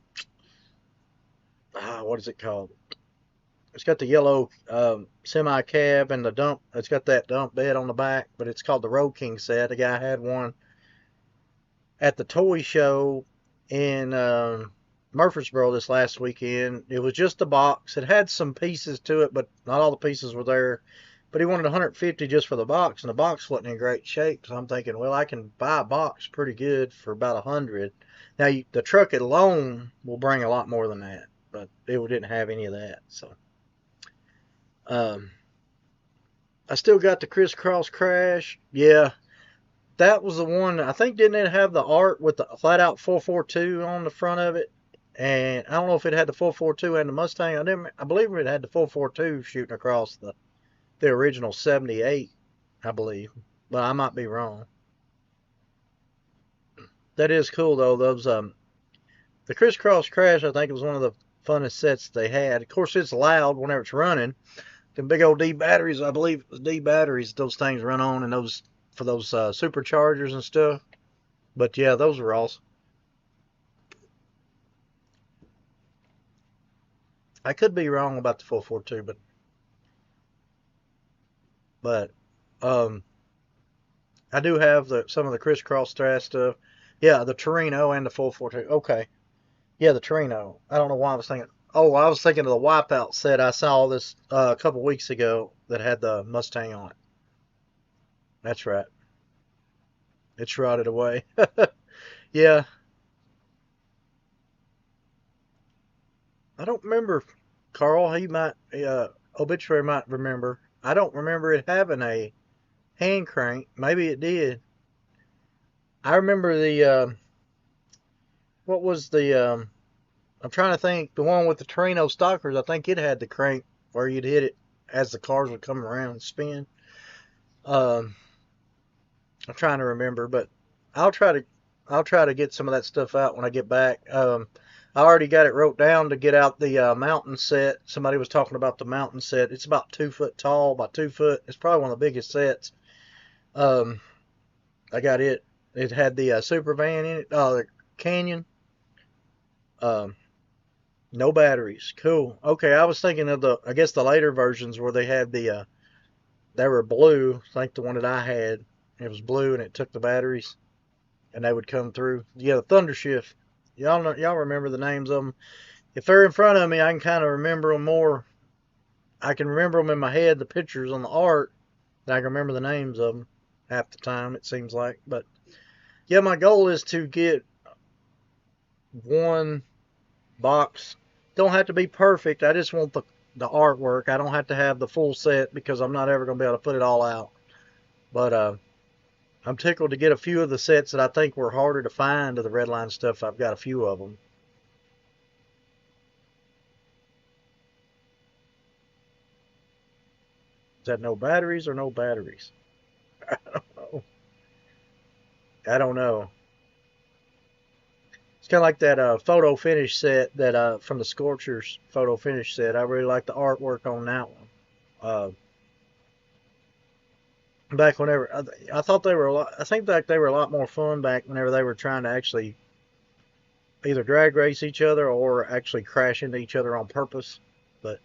[SPEAKER 1] what is it called? It's got the yellow semi cab and the dump. It's got that dump bed on the back, but it's called the Road King set. The guy had one at the toy show in Murfreesboro this last weekend. It was just a box. It had some pieces to it, but not all the pieces were there. But he wanted 150 just for the box, and the box wasn't in great shape. So I'm thinking, well, I can buy a box pretty good for about 100. Now the truck alone will bring a lot more than that, but it didn't have any of that. So um, I still got the crisscross crash. Yeah, that was the one. I think didn't it have the art with the flat out 442 on the front of it? And I don't know if it had the 442 and the Mustang. I believe it had the 442 shooting across the original 78. I believe, but I might be wrong. That is cool though. Those the crisscross crash. I think was one of the funnest sets they had. Of course, it's loud whenever it's running. The big old D batteries. I believe it was D batteries. Those things run on, and those for those superchargers and stuff. But yeah, those were awesome. I could be wrong about the 442, but But um, I do have some of the crisscross strass stuff. Yeah, the Torino and the 442. Okay. Yeah, the Torino. I don't know why I was thinking. Oh, I was thinking of the Wipeout set. I saw this a couple weeks ago that had the Mustang on it. That's right. It's rotted away. Yeah, I don't remember. Carl, he might, Obituary might remember. I don't remember it having a hand crank. Maybe it did. I remember what was I'm trying to think, the one with the Torino stockers. I think it had the crank where you'd hit it as the cars would come around and spin. Um, I'm trying to remember, but I'll try to I'll try to get some of that stuff out when I get back. I already got it wrote down to get out the mountain set. Somebody was talking about the mountain set. It's about 2 foot tall by 2 foot. It's probably one of the biggest sets. Um, I got it. It had the super van in it. The Canyon. Um, no batteries. Cool. Okay, I was thinking of I guess the later versions where they had they were blue. I think the one that I had, it was blue and it took the batteries and they would come through. Yeah, the Thunder Shift. Y'all remember the names of them. If they're in front of me, I can kind of remember them more. I can remember them in my head, the pictures on the art, and I can remember the names of them half the time, it seems like. But yeah, my goal is to get one box. Don't have to be perfect. I just want the artwork. I don't have to have the full set because I'm not ever going to be able to put it all out. But I'm tickled to get a few of the sets that I think were harder to find of the Redline stuff. I've got a few of them. Is that no batteries or no batteries? I don't know. I don't know. It's kind of like that photo finish set that from the Scorchers photo finish set. I really like the artwork on that one. Uh, back whenever I thought they were a lot. I think like they were a lot more fun back whenever they were trying to actually either drag race each other or actually crash into each other on purpose. But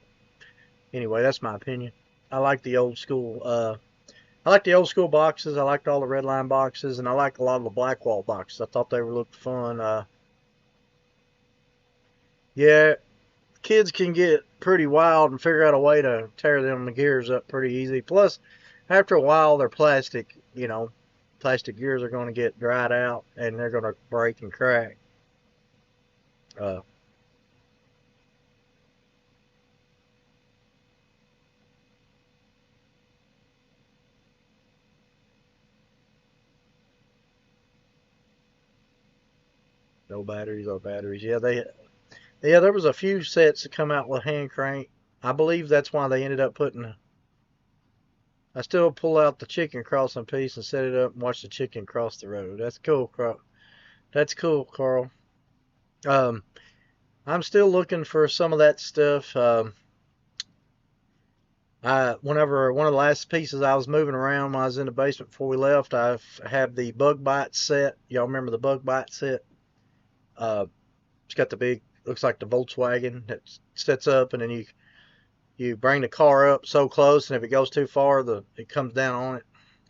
[SPEAKER 1] anyway, that's my opinion. I like the old school. I like the old school boxes. I liked all the red line boxes, and I like a lot of the black wall boxes. I thought they looked fun. Yeah, kids can get pretty wild and figure out a way to tear them the gears up pretty easy. Plus, after a while, they're plastic. Plastic gears are going to get dried out and they're going to break and crack. Uh, no batteries or batteries. Yeah, there was a few sets that come out with hand crank. I believe that's why they ended up putting. I still pull out the chicken crossing piece and set it up and watch the chicken cross the road. That's cool, Carl. That's cool, Carl. Um, I'm still looking for some of that stuff. Whenever one of the last pieces I was moving around when I was in the basement before we left, I have the bug bite set. Y'all remember the bug bite set? Uh, it's got the big, looks like the Volkswagen that sets up, and then you bring the car up so close, and if it goes too far, it comes down on it.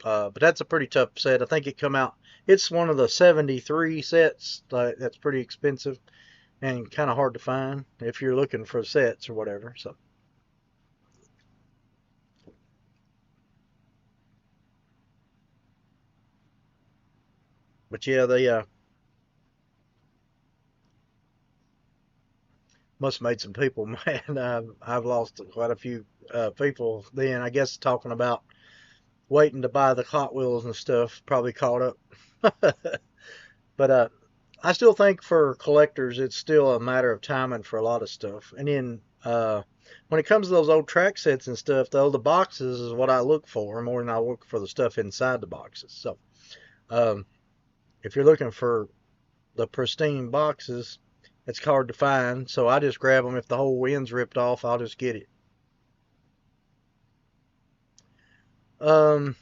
[SPEAKER 1] But that's a pretty tough set. I think it come out. It's one of the 73 sets. That's pretty expensive and kind of hard to find if you're looking for sets or whatever. So, but yeah, they must have made some people mad. I've lost quite a few people then. I guess talking about waiting to buy the Hot Wheels and stuff probably caught up. But I still think for collectors, it's still a matter of timing for a lot of stuff. And then when it comes to those old track sets and stuff, though, the boxes is what I look for more than I look for the stuff inside the boxes. So um, if you're looking for the pristine boxes, it's hard to find. So I just grab them. If the whole wind's ripped off, I'll just get it. Um,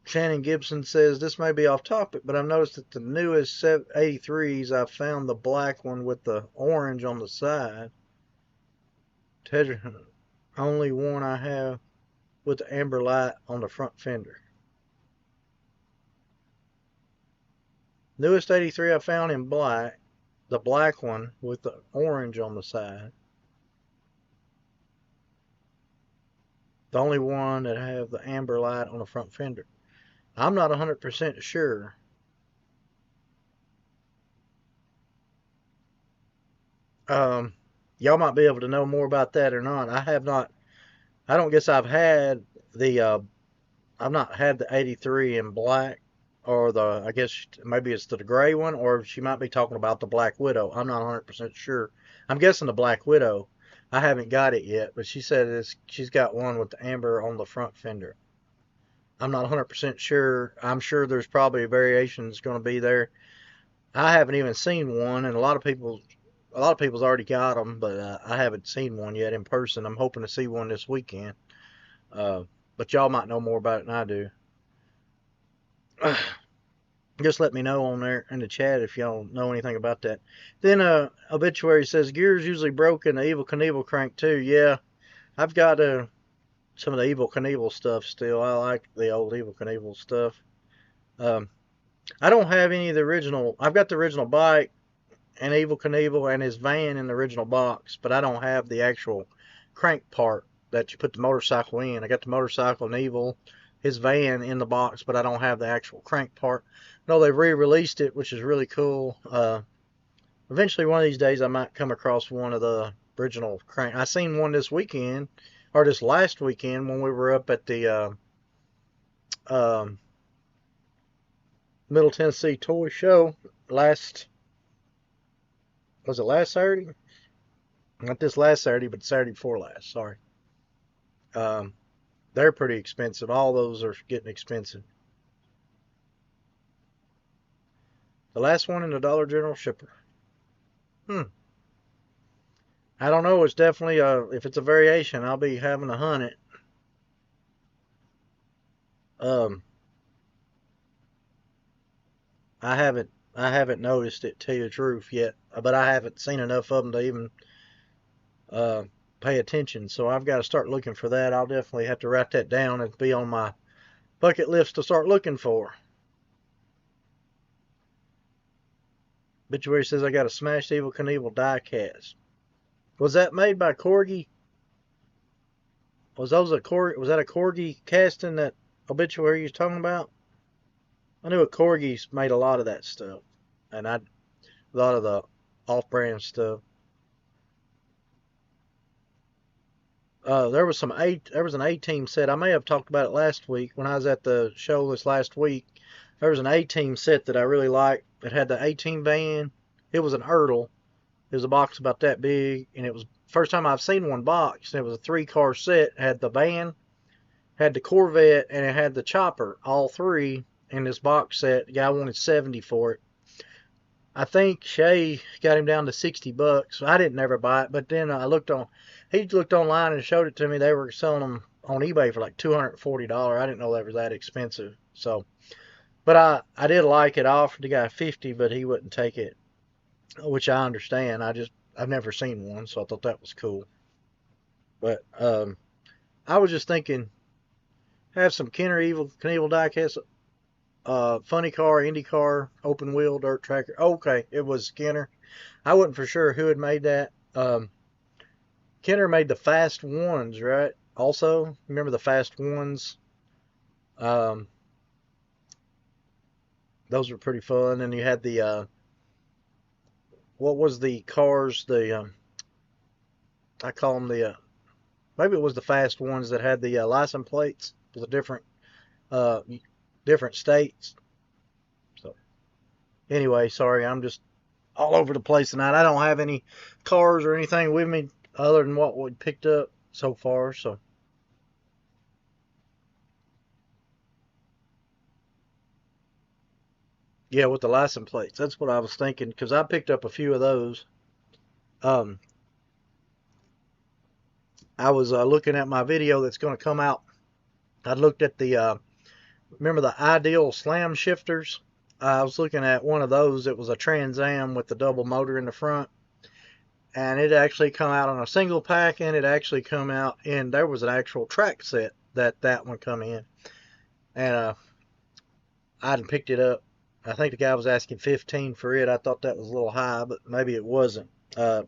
[SPEAKER 1] Shannon Gibson says this may be off topic, but I've noticed that the newest 83s, I've found the black one with the orange on the side. Only one I have. with the amber light on the front fender. Newest 83 I found in black, the black one with the orange on the side. The only one that have the amber light on the front fender. I'm not 100% sure. Y'all might be able to know more about that or not. I have not. I don't guess I've had the. I've not had the 83 in black, or the. I guess maybe it's the gray one, or she might be talking about the Black Widow. I'm not 100% sure. I'm guessing the Black Widow. I haven't got it yet, but she said she's got one with the amber on the front fender. I'm not 100% sure. I'm sure there's probably variations going to be there. I haven't even seen one, and a lot of people's already got them, but I haven't seen one yet in person. I'm hoping to see one this weekend. But y'all might know more about it than I do. Just let me know on there in the chat if y'all know anything about that. Then Obituary says gears usually broken. The Evil Knievel crank too. Yeah, I've got some of the Evil Knievel stuff still. I like the old Evil Knievel stuff. I don't have any of the original. I've got the original bike and Evil Knievel and his van in the original box, but I don't have the actual crank part that you put the motorcycle in. I got the motorcycle and Evil, his van in the box, but I don't have the actual crank part. No, they've re-released it, which is really cool. Eventually, one of these days, I might come across one of the original crank. I seen one this weekend, or this last weekend when we were up at the Middle Tennessee Toy Show. Was it last Saturday? Not this last Saturday, but Saturday before last. Sorry. They're pretty expensive. All those are getting expensive. The last one in the Dollar General shipper. I don't know. It's definitely if it's a variation, I'll be having to hunt it. I haven't noticed it, to tell you the truth, yet, but I haven't seen enough of them to even pay attention. So I've got to start looking for that. I'll definitely have to write that down and be on my bucket list to start looking for. Obituary says I got a smashed Evil Knievel diecast. Was that made by Corgi? Was that a Corgi casting that Obituary you're talking about? I knew a Corgi's made a lot of that stuff, and a lot of the off-brand stuff. There was an A-Team set. I may have talked about it last week when I was at the show this last week. There was an A-Team set that I really liked. It had the A-Team van. It was an Ertl. It was a box about that big, and it was first time I've seen one box. It was a 3-car set. It had the van, had the Corvette, and it had the chopper. All three in this box set. The guy wanted $70 for it. I think Shay got him down to $60. I didn't ever buy it, but then he looked online and showed it to me. They were selling them on eBay for like $240. I didn't know they were that expensive. So, but I did like it. I offered the guy $50, but he wouldn't take it, which I understand. I've never seen one, so I thought that was cool. But I was just thinking, have some Kenner Evil Knievel diecast. Funny car, Indy car, open wheel, dirt tracker. Okay, it was Kenner. I wasn't for sure who had made that. Kenner made the Fast Ones, right? Also, remember the Fast Ones? Those were pretty fun. And you had the what was the cars? I call them maybe it was the Fast Ones that had the license plates with the different states. So anyway, sorry, I'm just all over the place tonight. I don't have any cars or anything with me other than what we picked up so far. So yeah, with the license plates, that's what I was thinking, because I picked up a few of those. I was looking at my video that's going to come out. I looked at the remember the Ideal Slam shifters? I was looking at one of those. It was a Trans Am with the double motor in the front. And it actually come out on a single pack, and it actually come out, and there was an actual track set that one come in, and I hadn't picked it up. I think the guy was asking 15 for it. I thought that was a little high, but maybe it wasn't. Because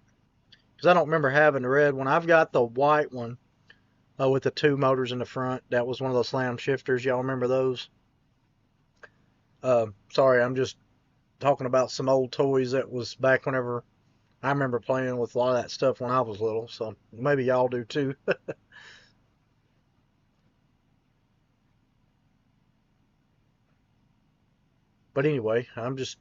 [SPEAKER 1] I don't remember having the red one. I've got the white one with the 2 motors in the front. That was one of those slam shifters. Y'all remember those? Sorry, I'm just talking about some old toys that was back whenever I remember playing with a lot of that stuff when I was little. So maybe y'all do too. But anyway, I'm just.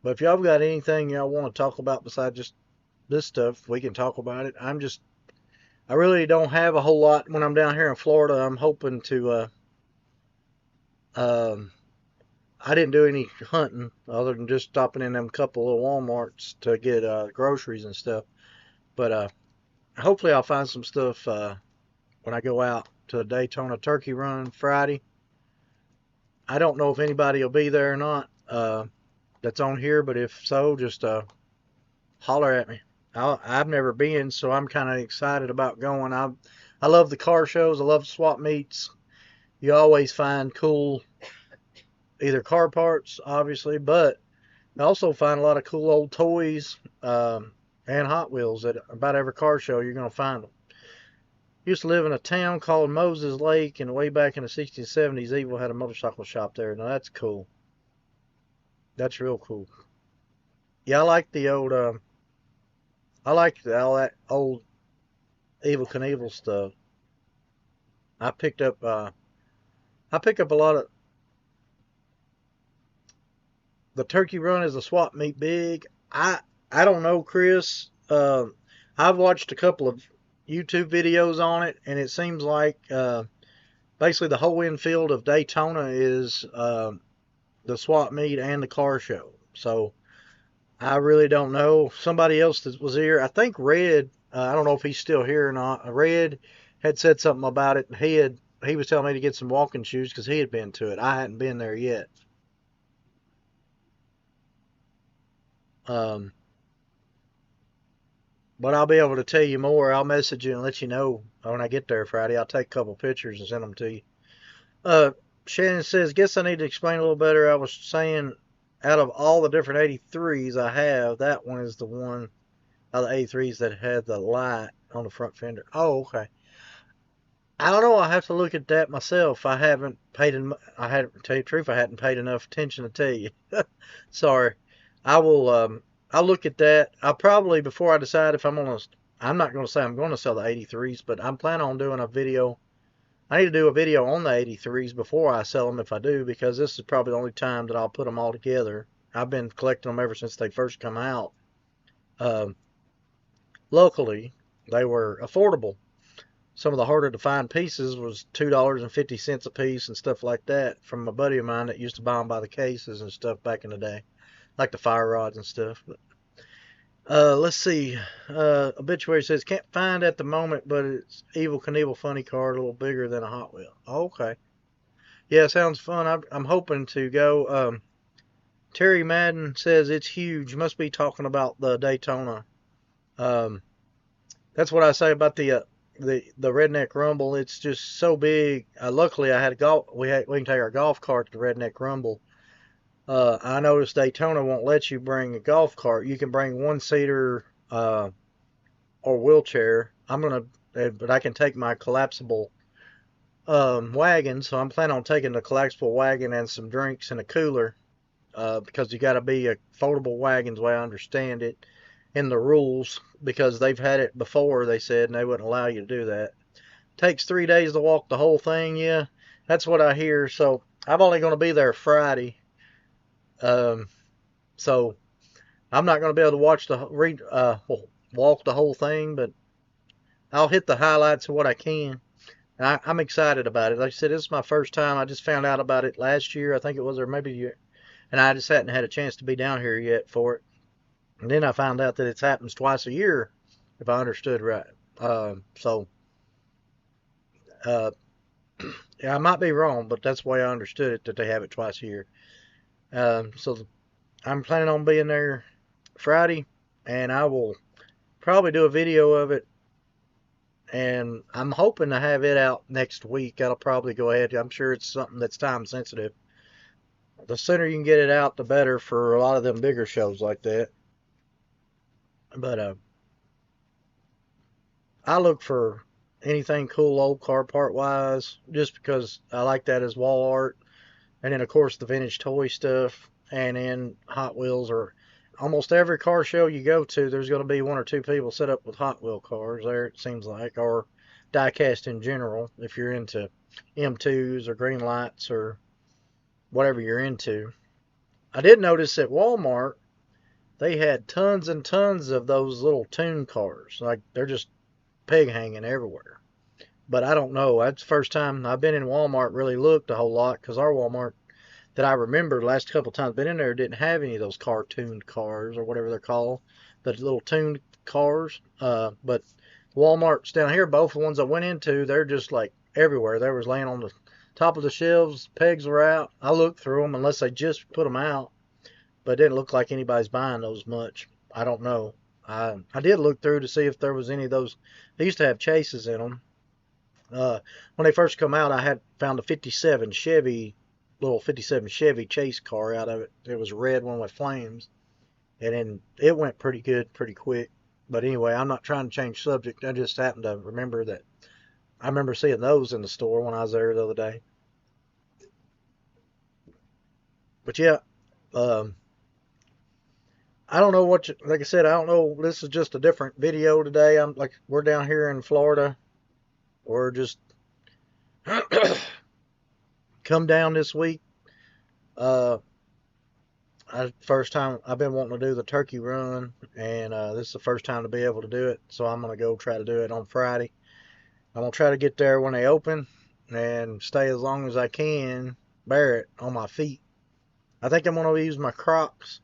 [SPEAKER 1] But if y'all got anything y'all want to talk about besides just this stuff, we can talk about it. I really don't have a whole lot when I'm down here in Florida. I'm hoping to, um, I didn't do any hunting other than just stopping in them couple of Walmarts to get groceries and stuff. But hopefully I'll find some stuff when I go out to the Daytona Turkey Run Friday. I don't know if anybody will be there or not that's on here, but if so, just holler at me. I've never been, so I'm kind of excited about going. I love the car shows. I love swap meets. You always find cool either car parts, obviously, but I also find a lot of cool old toys and Hot Wheels at about every car show. You're gonna find them. Used to live in a town called Moses Lake, and way back in the 60s and 70s, Evil had a motorcycle shop there. Now that's cool. That's real cool. Yeah, I like all that old Evil Knievel stuff. I picked up I pick up a lot of the Turkey Run is a swap meet big. I don't know, Chris. I've watched a couple of YouTube videos on it, and it seems like basically the whole infield of Daytona is the swap meet and the car show. So I really don't know. Somebody else that was here, I think Red. I don't know if he's still here or not. Red had said something about it. He was telling me to get some walking shoes because he had been to it. I hadn't been there yet. Um, but I'll be able to tell you more. I'll message you and let you know when I get there Friday. I'll take a couple pictures and send them to you. Uh, Shannon says, guess I need to explain a little better. I was saying, out of all the different 83s I have, that one is the one out of the 83s that had the light on the front fender. Oh, okay. I don't know. I have to look at that myself. I haven't paid. I hadn't, to tell you the truth, I hadn't paid enough attention to tell you. Sorry. I will. I'll look at that. I'll probably before I decide if I'm gonna. I'm not gonna say I'm gonna sell the 83s, but I'm planning on doing a video. I need to do a video on the 83s before I sell them if I do, because this is probably the only time that I'll put them all together. I've been collecting them ever since they first come out. Um, Locally, they were affordable. Some of the harder to find pieces was $2.50 a piece and stuff like that from a buddy of mine that used to buy them by the cases and stuff back in the day, like the fire rods and stuff. But let's see. Obituary says can't find at the moment, but it's Evil Knievel funny card, a little bigger than a Hot Wheel. Oh, okay. Yeah, sounds fun. I'm hoping to go. Terry Madden says it's huge. Must be talking about the Daytona. Um, that's what I say about the Redneck Rumble. It's just so big. Luckily, I had a golf. We can take our golf cart to the Redneck Rumble. I noticed Daytona won't let you bring a golf cart. You can bring one seater or wheelchair. But I can take my collapsible wagon. So I'm planning on taking the collapsible wagon and some drinks and a cooler. Because you got to be a foldable wagon, the way I understand it, in the rules. Because they've had it before, they said, and they wouldn't allow you to do that. Takes 3 days to walk the whole thing. Yeah, that's what I hear. So I'm only going to be there Friday. Um, so I'm not going to be able to walk the whole thing, but I'll hit the highlights of what I can. And I'm excited about it. Like I said, this is my first time. I just found out about it last year, I think it was, or maybe a year, and I just hadn't had a chance to be down here yet for it. And then I found out that it happens twice a year, if I understood right. So uh, yeah, I might be wrong, but that's the way I understood it, that they have it twice a year. So I'm planning on being there Friday, and I will probably do a video of it. And I'm hoping to have it out next week. I'll probably go ahead. I'm sure it's something that's time sensitive. The sooner you can get it out, the better for a lot of them bigger shows like that. But I look for anything cool old car part wise, just because I like that as wall art. And then of course the vintage toy stuff, and then Hot Wheels, or almost every car show you go to, there's going to be one or two people set up with Hot Wheel cars there, it seems like, or diecast in general, if you're into M2s or green lights or whatever you're into. I did notice at Walmart they had tons and tons of those little tune cars. Like they're just peg hanging everywhere. But I don't know. That's the first time I've been in Walmart really looked a whole lot, because our Walmart that I remember the last couple times I've been in there didn't have any of those cartoon cars or whatever they're called, the little tuned cars. But Walmart's down here, both the ones I went into, they're just like everywhere. They was laying on the top of the shelves, pegs were out. I looked through them unless they just put them out, but it didn't look like anybody's buying those much. I don't know. I did look through to see if there was any of those. They used to have chases in them. When they first come out, I had found a 57 Chevy, little 57 Chevy chase car out of it. It was a red one with flames, and then it went pretty good, pretty quick. But anyway, I'm not trying to change subject. I just happened to remember that I remember seeing those in the store when I was there the other day. But yeah, um, I don't know what, like I said, I don't know. This is just a different video today. I'm like, we're down here in Florida. We're just come down this week. Uh, First time I've been wanting to do the turkey run, and this is the first time to be able to do it. So I'm gonna go try to do it on Friday. I'm gonna try to get there when they open and stay as long as I can, bear it on my feet. I think I'm gonna use my Crocs.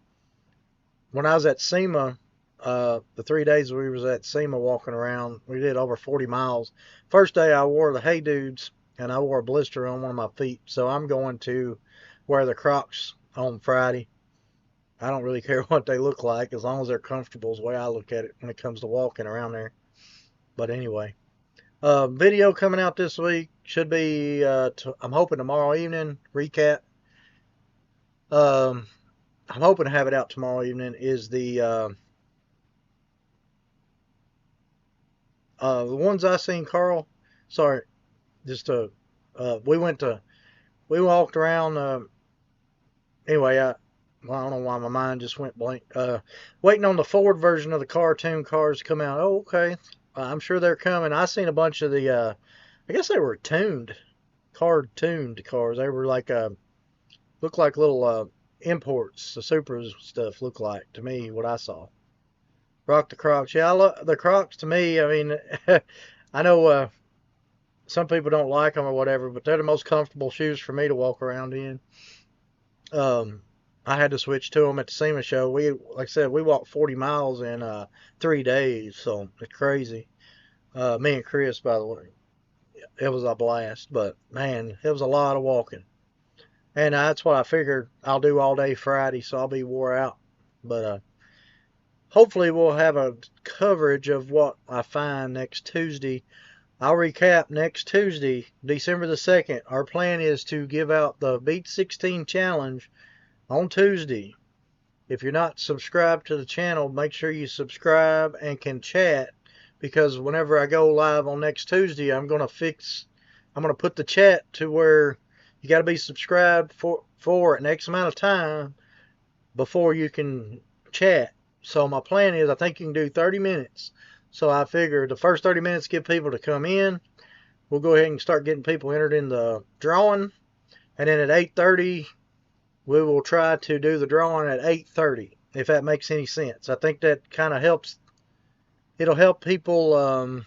[SPEAKER 1] When I was at SEMA, the 3 days we was at SEMA walking around, we did over 40 miles. First day I wore the Hey Dudes, and I wore a blister on one of my feet. So I'm going to wear the Crocs on Friday. I don't really care what they look like as long as they're comfortable, is the way I look at it when it comes to walking around there. But anyway, video coming out this week should be, I'm hoping tomorrow evening, recap. Um, I'm hoping to have it out tomorrow evening, is the ones I seen, Carl. Sorry, just we we walked around. Anyway, well, I don't know why my mind just went blank. Waiting on the Ford version of the cartoon cars to come out. Oh, okay. I'm sure they're coming. I seen a bunch of the, I guess they were tuned cars. They were like, looked like little imports. The Supras stuff looked like to me what I saw. Rock the Crocs. Yeah, the Crocs to me. I mean, I know some people don't like them or whatever, but they're the most comfortable shoes for me to walk around in. Um, I had to switch to them at the SEMA show. Like I said, we walked 40 miles in 3 days, so it's crazy. Me and Chris, by the way, it was a blast, but man, it was a lot of walking. And that's what I figured I'll do all day Friday, so I'll be wore out. But hopefully we'll have a coverage of what I find next Tuesday. I'll recap next Tuesday, December the 2nd. Our plan is to give out the Beat 16 challenge on Tuesday. If you're not subscribed to the channel, make sure you subscribe and can chat, because whenever I go live on next Tuesday, I'm going to put the chat to where you got to be subscribed for an X amount of time before you can chat. So my plan is, I think you can do 30 minutes. So I figure the first 30 minutes give people to come in. We'll go ahead and start getting people entered in the drawing. And then at 8:30, we will try to do the drawing at 8:30, if that makes any sense. I think that kind of helps. It'll help people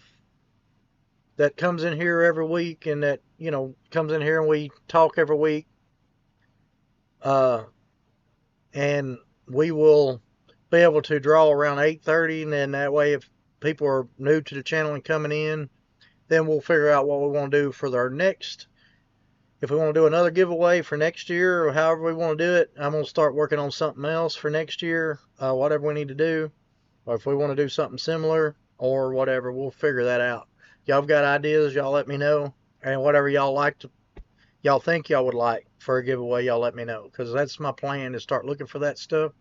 [SPEAKER 1] that comes in here every week, and that, comes in here and we talk every week. And we will be able to draw around 8:30, and then that way, if people are new to the channel and coming in, then we'll figure out what we want to do for our next if we want to do another giveaway for next year or however we want to do it, I'm going to start working on something else for next year, whatever we need to do. Or if we want to do something similar or whatever, we'll figure that out. Y'all got ideas, y'all let me know. And whatever y'all think y'all would like for a giveaway, y'all let me know. Because that's my plan, is start looking for that stuff.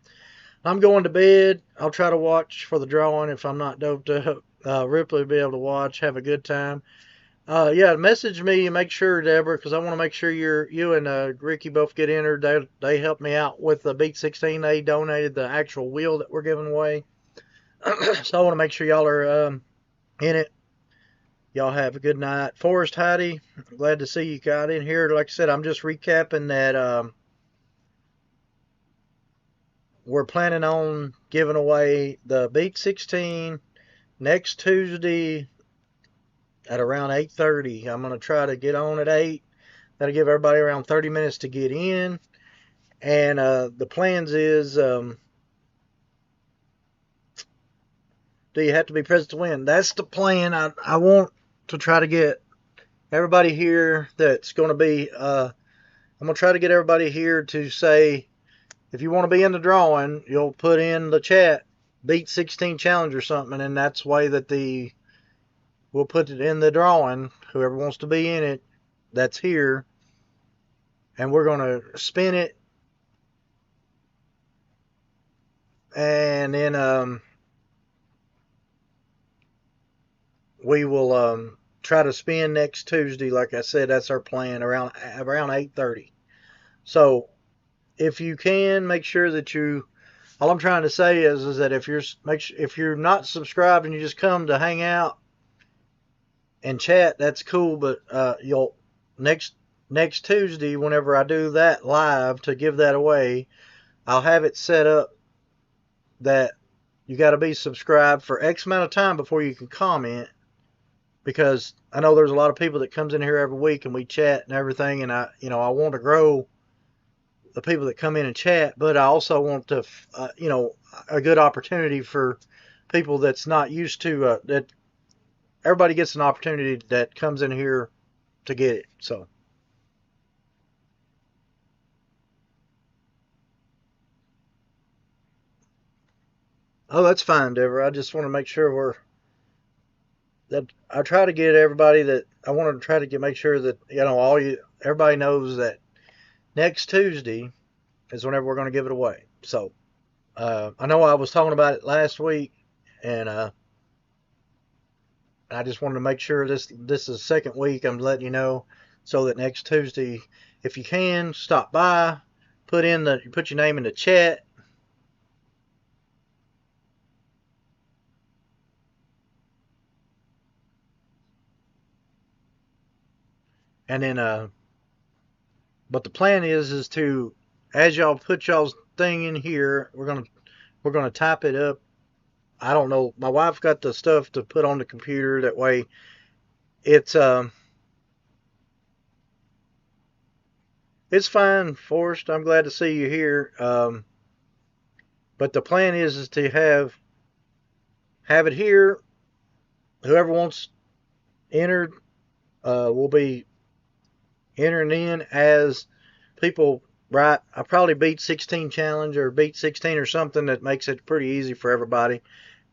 [SPEAKER 1] I'm going to bed. I'll try to watch for the drawing if I'm not doped up. Ripley will be able to watch, have a good time. Yeah, message me and make sure, Deborah, because I want to make sure you and Ricky both get entered. They helped me out with the Beat 16. They donated the actual wheel that we're giving away. So I want to make sure y'all are in it. Y'all have a good night. Forrest, Heidi, glad to see you got in here. Like I said, I'm just recapping that we're planning on giving away the Beat 16 next Tuesday at around 8:30. I'm going to try to get on at 8. That'll give everybody around 30 minutes to get in. And the plans is, do you have to be present to win? That's the plan. I want to try to get everybody here that's going to be, I'm going to try to get everybody here to say, if you want to be in the drawing, you'll put in the chat, Beat 16 challenge or something, and that's the way that we'll put it in the drawing. Whoever wants to be in it, that's here. And we're going to spin it. And then we will try to spin next Tuesday. Like I said, that's our plan, around 8:30. So if you can, make sure that all I'm trying to say is that if you're not subscribed and you just come to hang out and chat, that's cool. But you'll next Tuesday, whenever I do that live to give that away, I'll have it set up that you got to be subscribed for X amount of time before you can comment. Because I know there's a lot of people that comes in here every week and we chat and everything, and I want to grow the people that come in and chat, but I also want to, a good opportunity for people that's not used to, that everybody gets an opportunity that comes in here to get it. So. Oh, that's fine, Deborah. I just want to make sure that I try to get everybody that I want to try to make sure that, everybody knows that next Tuesday is whenever we're going to give it away. So, I know I was talking about it last week, and I just wanted to make sure this is the second week I'm letting you know, so that next Tuesday, if you can, stop by, put your name in the chat. And then, but the plan is to, as y'all put y'all's thing in here, we're gonna type it up. I don't know. My wife got the stuff to put on the computer. That way, it's fine, Forrest. I'm glad to see you here. But the plan is to have it here. Whoever wants entered will be entering in as people write. I probably Beat 16 challenge or Beat 16 or something that makes it pretty easy for everybody.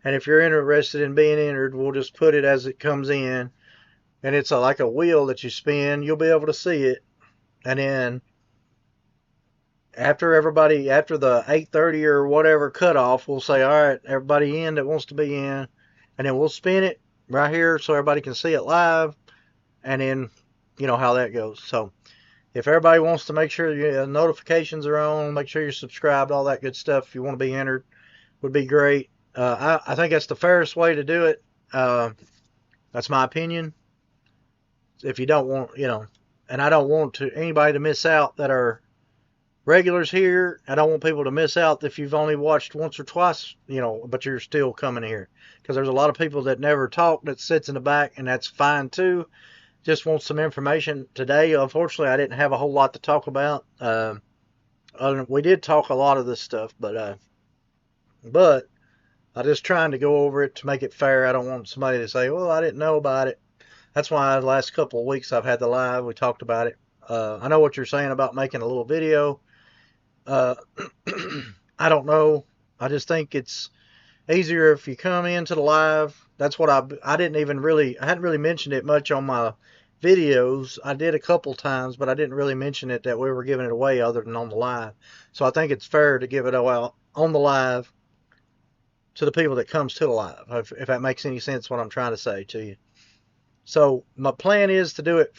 [SPEAKER 1] And if you're interested in being entered, we'll just put it as it comes in. And it's like a wheel that you spin. You'll be able to see it. And then after the 8:30 or whatever cutoff, we'll say, all right, everybody in that wants to be in. And then we'll spin it right here so everybody can see it live. And then, you know how that goes. So if everybody wants to make sure your notifications are on, make sure you're subscribed, all that good stuff, if you want to be entered, would be great. I think that's the fairest way to do it. That's my opinion. If you don't want, and I don't want anybody to miss out that are regulars here. I don't want people to miss out if you've only watched once or twice, but you're still coming here. Because there's a lot of people that never talk that sits in the back, and that's fine too. Just want some information today. Unfortunately, I didn't have a whole lot to talk about. We did talk a lot of this stuff, but I'm just trying to go over it to make it fair. I don't want somebody to say, well, I didn't know about it. That's why the last couple of weeks I've had the live. We talked about it. I know what you're saying about making a little video. Uh, I don't know. I just think it's easier if you come into the live. That's what I hadn't really mentioned it much on my videos. I did a couple times, but I didn't really mention it that we were giving it away other than on the live. So I think it's fair to give it away on the live to the people that comes to the live, if that makes any sense what I'm trying to say to you. So my plan is to do it.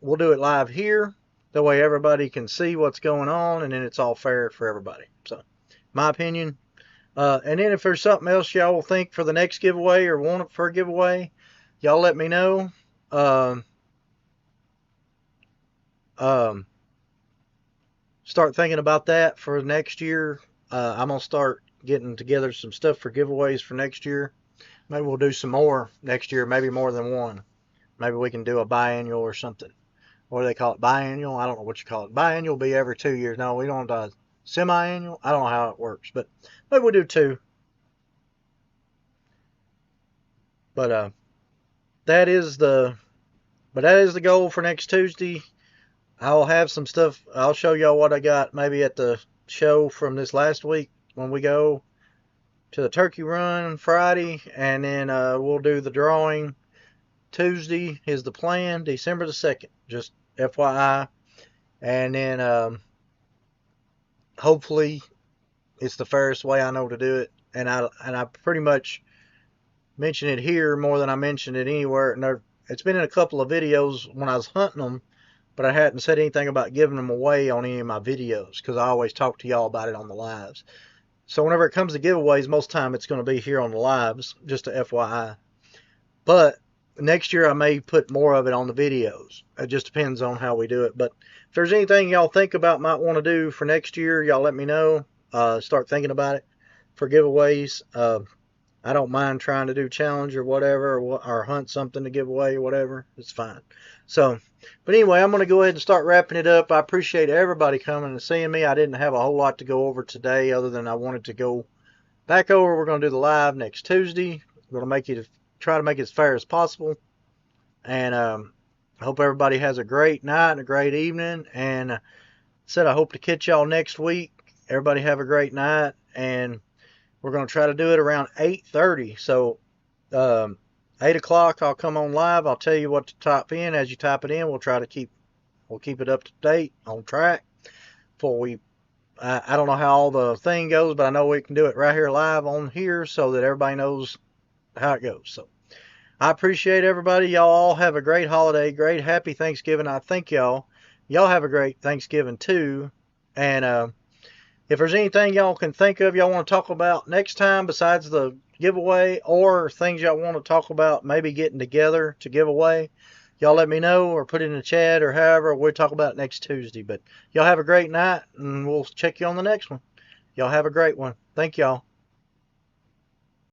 [SPEAKER 1] We'll do it live here. That way everybody can see what's going on, and then it's all fair for everybody. So, my opinion. And then if there's something else y'all will think for the next giveaway or want it for a giveaway, y'all let me know. Start thinking about that for next year. I'm going to start getting together some stuff for giveaways for next year. Maybe we'll do some more next year, maybe more than one. Maybe we can do a biannual or something. What do they call it? Biannual? I don't know what you call it. Biannual will be every 2 years. No, we don't semi-annual. I don't know how it works, but maybe we'll do 2. But that is the goal for next Tuesday. I'll have some stuff. I'll show y'all what I got maybe at the show from this last week when we go to the turkey run Friday, and then we'll do the drawing Tuesday is the plan, December the 2nd, just FYI. And then hopefully it's the fairest way I know to do it. And I pretty much mention it here more than I mentioned it anywhere. And it's been in a couple of videos when I was hunting them, but I hadn't said anything about giving them away on any of my videos because I always talk to y'all about it on the lives. So whenever it comes to giveaways, most time it's going to be here on the lives, just a FYI. But next year I may put more of it on the videos. It just depends on how we do it. But if there's anything y'all think about might want to do for next year, y'all let me know. Start thinking about it for giveaways. I don't mind trying to do challenge or whatever, or hunt something to give away or whatever. It's fine. So, but anyway, I'm going to go ahead and start wrapping it up. I appreciate everybody coming and seeing me. I didn't have a whole lot to go over today other than I wanted to go back over. We're going to do the live next Tuesday. We're going to try to make it as fair as possible. And I hope everybody has a great night and a great evening. And I hope to catch y'all next week. Everybody have a great night. And we're going to try to do it around 8:30. So 8 o'clock I'll come on live. I'll tell you what to type in. As you type it in, we'll keep it up to date, on track. I don't know how all the thing goes, but I know we can do it right here live on here so that everybody knows how it goes. So I appreciate everybody. Y'all all have a great holiday, great happy Thanksgiving. I think y'all have a great Thanksgiving too. And if there's anything y'all can think of y'all want to talk about next time besides the giveaway, or things y'all want to talk about maybe getting together to give away, y'all let me know or put it in the chat or however. We'll talk about it next Tuesday. But y'all have a great night, and we'll check you on the next one. Y'all have a great one. Thank y'all.